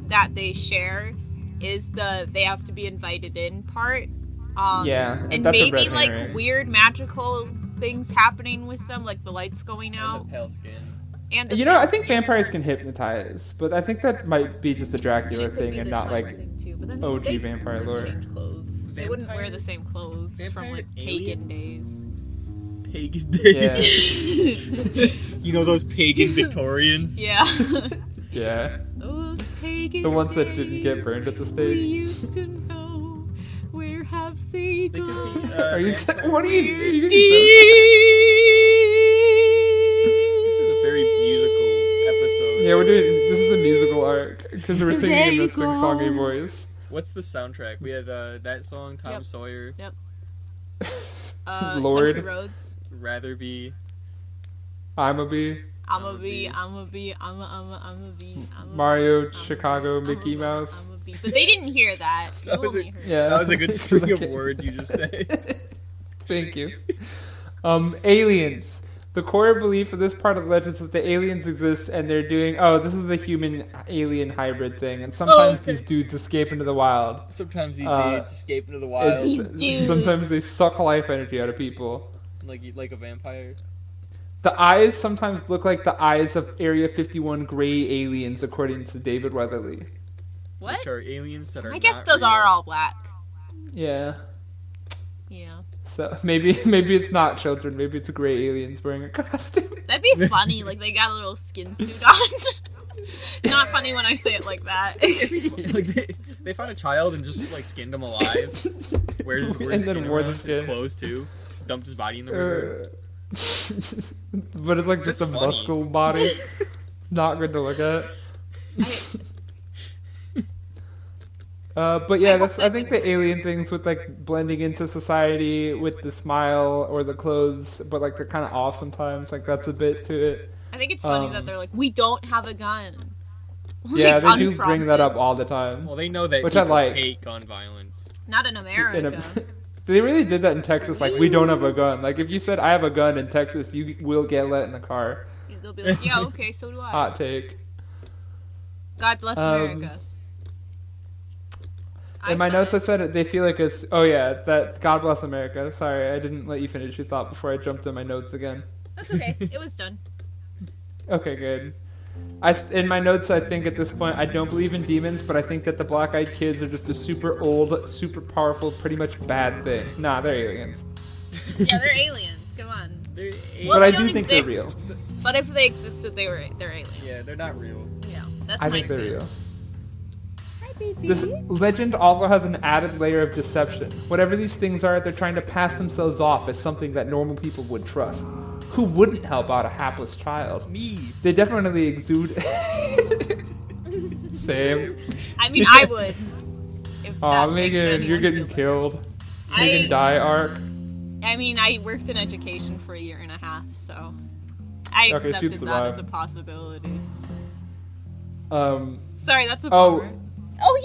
that they share is they have to be invited in part.
Yeah,
and
that's a
maybe
red
like
herring.
weird magical things happening with them, like the lights going out.
And the pale skin.
And the
You know, I think vampires can hypnotize, but I think that might be just a Dracula
it could
thing
be
and
the
not
timer
like
thing, too, but then
OG
they
vampire lore.
change clothes. They wouldn't wear the same clothes from
vampire
like pagan days.
Pagan days.
Yeah.
You know those pagan Victorians?
Yeah.
Yeah.
Those pagan
The ones that didn't get
days
burned at the
we
stake.
used to know. Where have they
They could
gone?
be,
Are you
vampire-
what are you
Where
doing?
This is a very musical episode.
Yeah, this is the musical arc because we're singing in this
There you
sing-songy
go.
voice.
What's the soundtrack? We had that song, Tom
Yep.
Sawyer,
Lord.
Country Roads.
Rather Be.
I'm a bee.
I'm a bee. I'm a bee.
Mario, Chicago, Mickey Mouse.
I'm a bee. But they didn't hear that. You
That was
only
a-
heard
Yeah,
That was a good string of
Okay.
words you just said.
Thank you. Aliens. The core belief of this part of the legend is that the aliens exist and they're doing, this is the human-alien hybrid thing. And sometimes these dudes escape into the wild.
Sometimes these dudes escape into the wild.
Sometimes they suck life energy out of people.
Like a vampire.
The eyes sometimes look like the eyes of Area 51 gray aliens, according to David Weatherly.
What?
Which are aliens that are
I guess
not
those
real.
are all black.
Yeah.
Yeah.
So maybe it's not children. Maybe it's gray aliens wearing a costume.
That'd be funny. Like they got a little skin suit on. Not funny when I say it like that.
Like they found a child and just like skinned him alive.
And then wore the skin.
Clothes too. Dumped his body in the river.
But it's like just a
funny.
muscle body. Not good to look at. But yeah, I think the alien things with like blending into society with the smile or the clothes, but like they're kind of off sometimes. Like that's a bit to it.
I think it's funny that they're like, we don't have a gun.
Yeah,
Like,
they do bring that up all the time.
Well, they know that
Which I
people
like.
hate gun violence.
Not in America.
They really did that in Texas. Like, we don't have a gun. Like, if you said I have a gun in Texas, you will get let in the car.
They'll be like, yeah, okay, so do I.
Hot take.
God bless America.
In my notes, I said they feel like it's. Oh yeah, that God bless America. Sorry, I didn't let you finish your thought before I jumped in my notes again.
That's okay. It was done.
Okay, good. In my notes, I think at this point I don't believe in demons, but I think that the black-eyed kids are just a super old, super powerful, pretty much bad thing. Nah, they're aliens.
Yeah, they're aliens. Come on.
But I do think they're real.
But if they existed, they're aliens.
Yeah, they're not real.
Yeah, that's
I think they're real.
Hi, baby.
This legend also has an added layer of deception. Whatever these things are, they're trying to pass themselves off as something that normal people would trust. Who wouldn't help out a hapless child?
Me.
They definitely exude. Same.
I mean, I would.
Aw, Maegan, you're getting killed. Maegan die arc.
I mean, I worked in education for 1.5 years, so I accepted that as a possibility. Sorry, that's a bummer.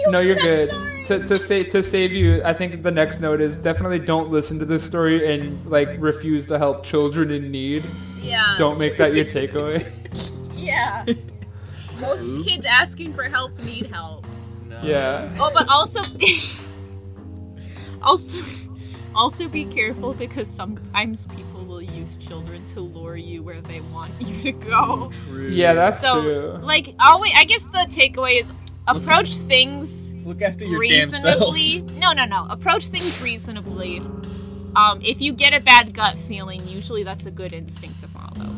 No, you're good. To save you, I think the next note is definitely don't listen to this story and like refuse to help children in need.
Yeah.
Don't make that your takeaway.
Yeah. Most kids asking for help need help.
No.
Yeah.
Oh, but also be careful because sometimes people will use children to lure you where they want you to go.
True.
Yeah, that's
so,
true.
Like, always, I guess the takeaway is approach things
Look after your
reasonably.
damn self.
No. Approach things reasonably. If you get a bad gut feeling, usually that's a good instinct to follow.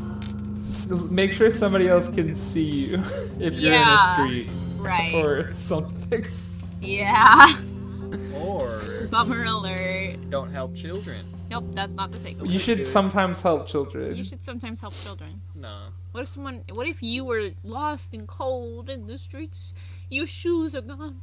So make sure somebody else can see you if you're in a street.
Right.
Or something.
Yeah.
Or
Bummer alert.
don't help children.
Nope, that's not the takeaway.
You should sometimes help children.
You should sometimes help children.
No.
What if you were lost and cold in the streets? Your shoes are gone.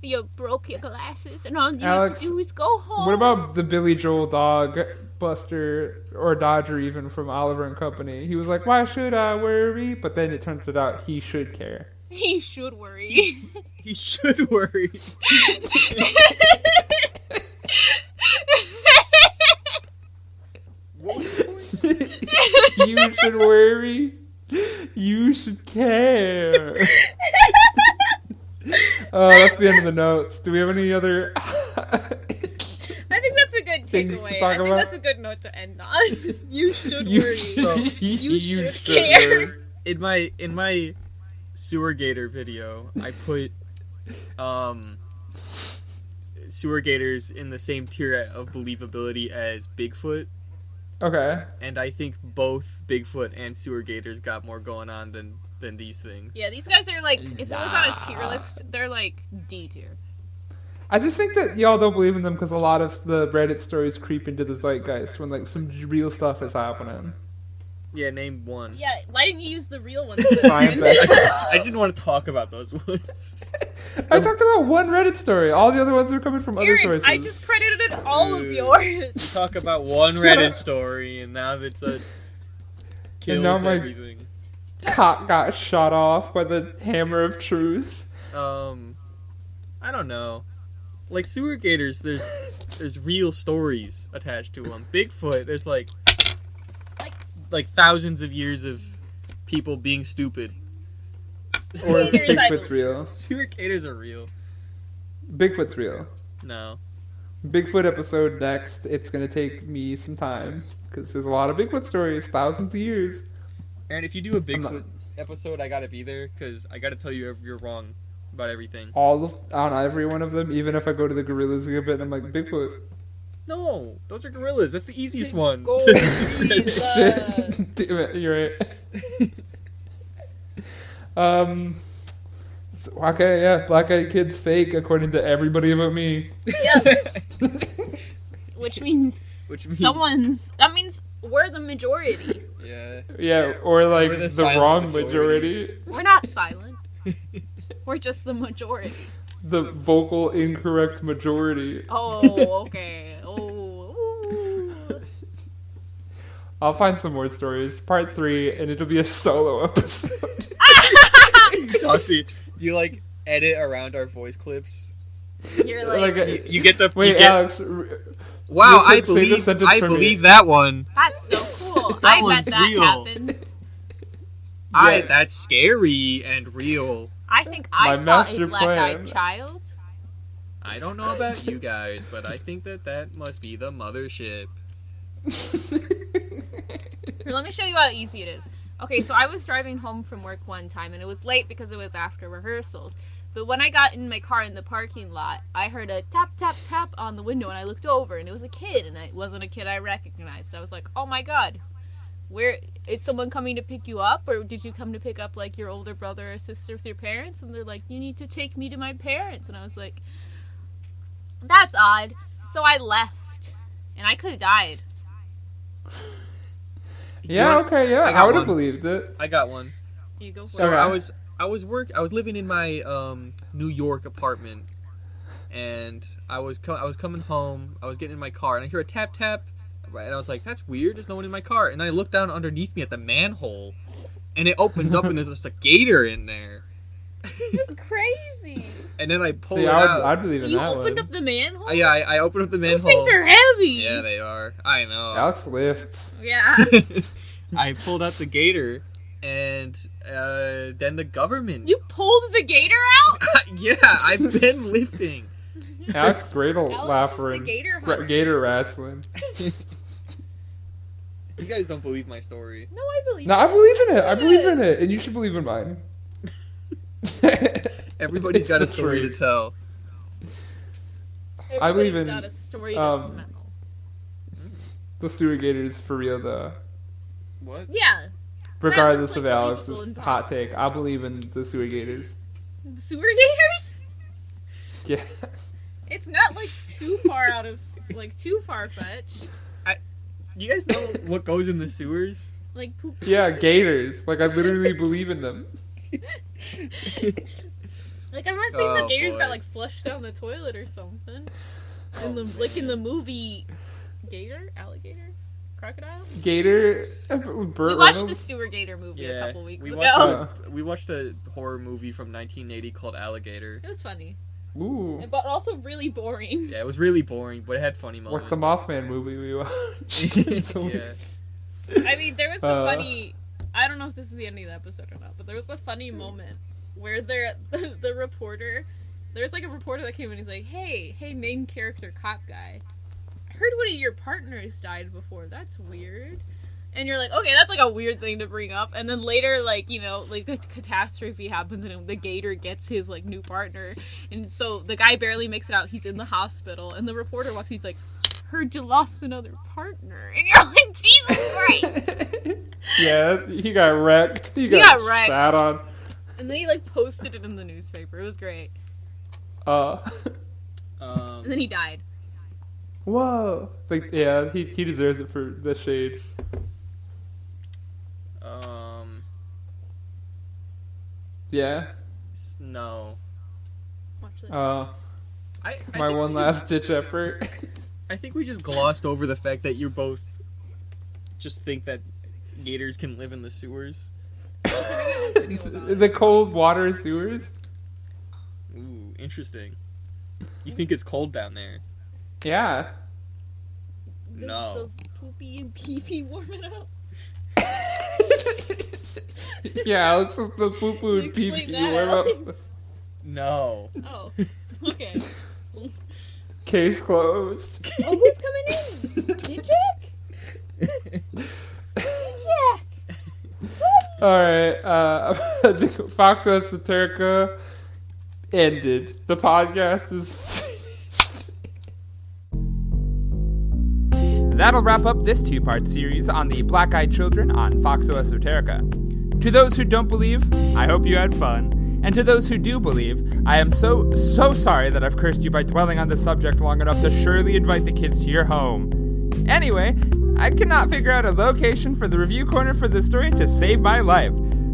You broke your glasses, and all you
Alex,
have to do is go home.
What about the Billy Joel dog, Buster, or Dodger even from Oliver and Company? He was like, why should I worry? But then it turns out he should care.
He should worry.
He should worry. What was the point?
You should worry. You should care. That's the end of the notes. Do we have any other
I think that's a good
things
takeaway.
to talk
I think
about?
that's a good note to end on. You should
You
worry.
should-
You should care.
worry.
In my Sewer Gator video, I put Sewer Gators in the same tier of believability as Bigfoot,
Okay.
and I think both Bigfoot and Sewer Gators got more going on than these things.
Yeah, these guys are like, if it was on a tier list, they're like D tier.
I just think that y'all don't believe in them because a lot of the Reddit stories creep into the zeitgeist when like some real stuff is happening.
Yeah, name one.
Yeah, why didn't you use the real ones?
Fine, but
I just didn't want to talk about those ones.
I talked about one Reddit story. All the other ones are coming from other
Aaron,
sources.
I just credited all of
Dude.
yours.
Talk about one Reddit story, and now it's a kills
now my-
everything.
Cock got shot off by the hammer of truth.
I don't know. Like Sewer Gators, there's real stories attached to them. Bigfoot, there's like like thousands of years of people being stupid.
Or
Gators, I
Bigfoot's
believe.
real.
Sewer gators are real.
Bigfoot's real.
No.
Bigfoot episode next. It's gonna take me some time because there's a lot of Bigfoot stories, thousands of years.
Aaron, if you do a
I'm
Bigfoot
not-
episode, I gotta be there because I gotta tell you you're wrong about everything.
On every one of them, even if I go to the gorillas exhibit and I'm like Bigfoot.
No, those are gorillas. That's the easiest one.
Go
Shit. Damn it, you're right. Okay, yeah, black-eyed kid's fake according to everybody but me.
Yep. Which means
Which means
someone's. That means we're the majority.
Yeah.
Yeah, or like
We're the
the
silent
wrong
majority.
majority.
We're not silent. We're just the majority.
The vocal incorrect majority.
Oh, okay. Oh. Ooh.
I'll find some more stories. Part 3, and it'll be a solo episode.
Talk to you. You like edit around our voice clips.
You're like,
You get the.
wait,
you get,
Alex.
Wow,
real quick, say the sentence
I
for me.
believe that one.
that's so cool.
That
I bet
one's
that
real.
happened.
Yes.
That's scary and real.
I think I
My
saw
master
a black-eyed
plan.
child.
I don't know about you guys, but I think that must be the mothership.
Here, let me show you how easy it is. Okay, so I was driving home from work one time, and it was late because it was after rehearsals. But when I got in my car in the parking lot, I heard a tap, tap, tap on the window, and I looked over, and it was a kid, and it wasn't a kid I recognized. I was like, oh my god, where is someone coming to pick you up, or did you come to pick up, like, your older brother or sister with your parents? And they're like, you need to take me to my parents. And I was like, that's odd. So I left, and I could have died.
Yeah, okay, yeah.
I
I,
got
would have
one.
believed it.
I got one.
You go for
So
it.
Okay.
I was living in my New York apartment, and I was coming home. I was getting in my car, and I hear a tap tap, and I was like, "That's weird. There's no one in my car." And I look down underneath me at the manhole, and it opens up, and there's just a gator in there.
That's crazy.
And then I pull
See,
it out.
I'd believe in
You
that
opened
one.
up the manhole?
Yeah, I opened up the
Those
manhole.
things are heavy.
Yeah, they are. I know.
Alex lifts.
Yeah.
I pulled out the gator, and then the government.
You pulled the gator out?
Yeah, I've been lifting.
Alex Gradle
Alex
laughing.
is the gator hunter.
Gator wrestling.
You guys don't believe my story.
No, I believe
No, I believe in it. I believe in it, and you should believe in mine.
Everybody's
It's
got a
the
story to
truth.
tell.
Everybody's
I believe in,
got a story to
um,
smell.
The sewer gators for real, though.
What?
Yeah.
Regardless
like
of
believable
Alex's
and
hot take, I believe in the sewer gators.
The sewer gators?
Yeah.
It's not like too far out of too far fetched.
You guys know what goes in the sewers?
Like poop.
Yeah, gators. Like, I literally believe in them.
Like I'm not saying the
Oh,
gators
boy.
got like flushed down the toilet or something. In the movie Gator? Alligator? Crocodile?
Gator with
We
Burt
watched
Reynolds.
a sewer gator movie a couple weeks
we
ago.
watched we watched a horror movie from 1980 called Alligator.
It was funny.
Ooh.
But also really boring.
Yeah, it was really boring, but it had funny moments.
What's the Mothman movie we watched?
Yeah.
I mean, there was a
Uh.
funny. I don't know if this is the end of the episode or not, but there was a funny moment where the reporter. There's like a reporter that came in and he's like, hey, main character cop guy. I heard one of your partners died before. That's weird. And you're like, okay, that's like a weird thing to bring up. And then later, like, you know, like a catastrophe happens and the gator gets his like new partner. And so the guy barely makes it out. He's in the hospital. And the reporter walks, he's like, heard you lost another partner. And you're like, Jesus Christ.
Yeah, he got wrecked. He
got wrecked.
sat on.
And then he like posted it in the newspaper. It was great. And then he died.
Whoa. Like, yeah, he deserves it for the shade. Yeah.
No.
Watch this.
My
think
one
we
last ditch effort.
I think we just glossed over the fact that you both just think that gators can live in the sewers.
The cold water sewers?
Ooh, interesting. You think it's cold down there?
Yeah.
Does
No.
the poopy and pee pee warm it up?
Yeah, Alex was the poo-poo and
Explain
pee-pee.
that,
What about
Alex.
No.
Oh, okay.
case closed?
Oh, who's coming in? D-Jack? D-Jack!
Alright, I think Foxxo Esoterica ended. The podcast is finished.
That'll wrap up this two-part series on the Black-Eyed Children on Foxxo Esoterica. To those who don't believe, I hope you had fun. And to those who do believe, I am so sorry that I've cursed you by dwelling on the subject long enough to surely invite the kids to your home. Anyway, I cannot figure out a location for the review corner for this story to save my life.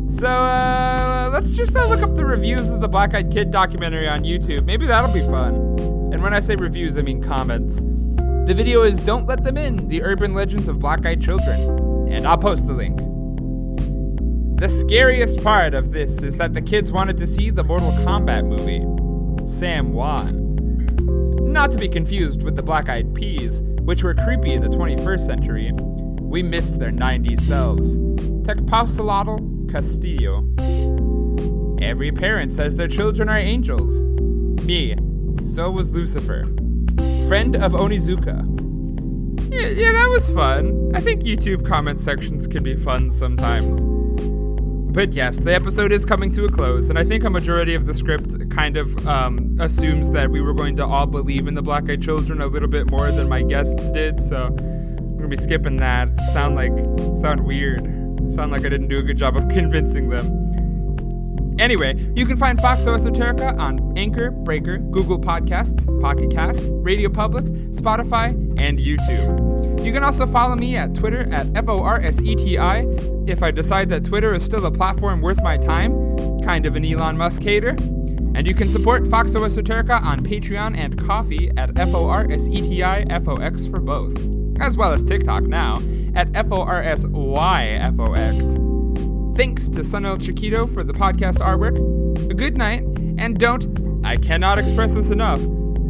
So, let's just look up the reviews of the Black-Eyed Kid documentary on YouTube. Maybe that'll be fun. And when I say reviews, I mean comments. The video is Don't Let Them In, The Urban Legends of Black-Eyed Children. And I'll post the link. The scariest part of this is that the kids wanted to see the Mortal Kombat movie. Sam won. Not to be confused with the Black-Eyed Peas, which were creepy in the 21st century. We miss their 90s selves. Tecpausalotl Castillo. Every parent says their children are angels. Me. So was Lucifer. Friend of Onizuka. Yeah, that was fun. I think YouTube comment sections can be fun sometimes. But yes, the episode is coming to a close, and I think a majority of the script kind of assumes that we were going to all believe in the Black-Eyed Children a little bit more than my guests did, so I'm gonna be skipping that. Sound weird. Sound like I didn't do a good job of convincing them. Anyway, you can find Foxxo Esoterica on Anchor, Breaker, Google Podcasts, Pocket Cast, Radio Public, Spotify, and YouTube. You can also follow me at Twitter at FORSETI if I decide that Twitter is still a platform worth my time, kind of an Elon Musk hater. And you can support Foxxo Esoterica on Patreon and Ko-fi at FORSETIFOX for both, as well as TikTok now at FORSYFOX. Thanks to Sunil Chiquito for the podcast artwork. A good night, and I cannot express this enough,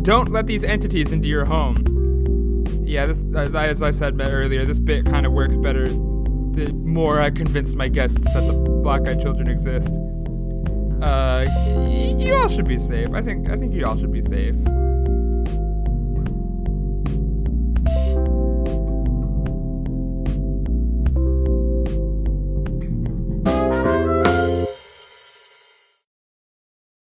don't let these entities into your home. Yeah, this, as I said earlier, this bit kind of works better the more I convinced my guests that the Black-Eyed Children exist. You all should be safe. I think you all should be safe.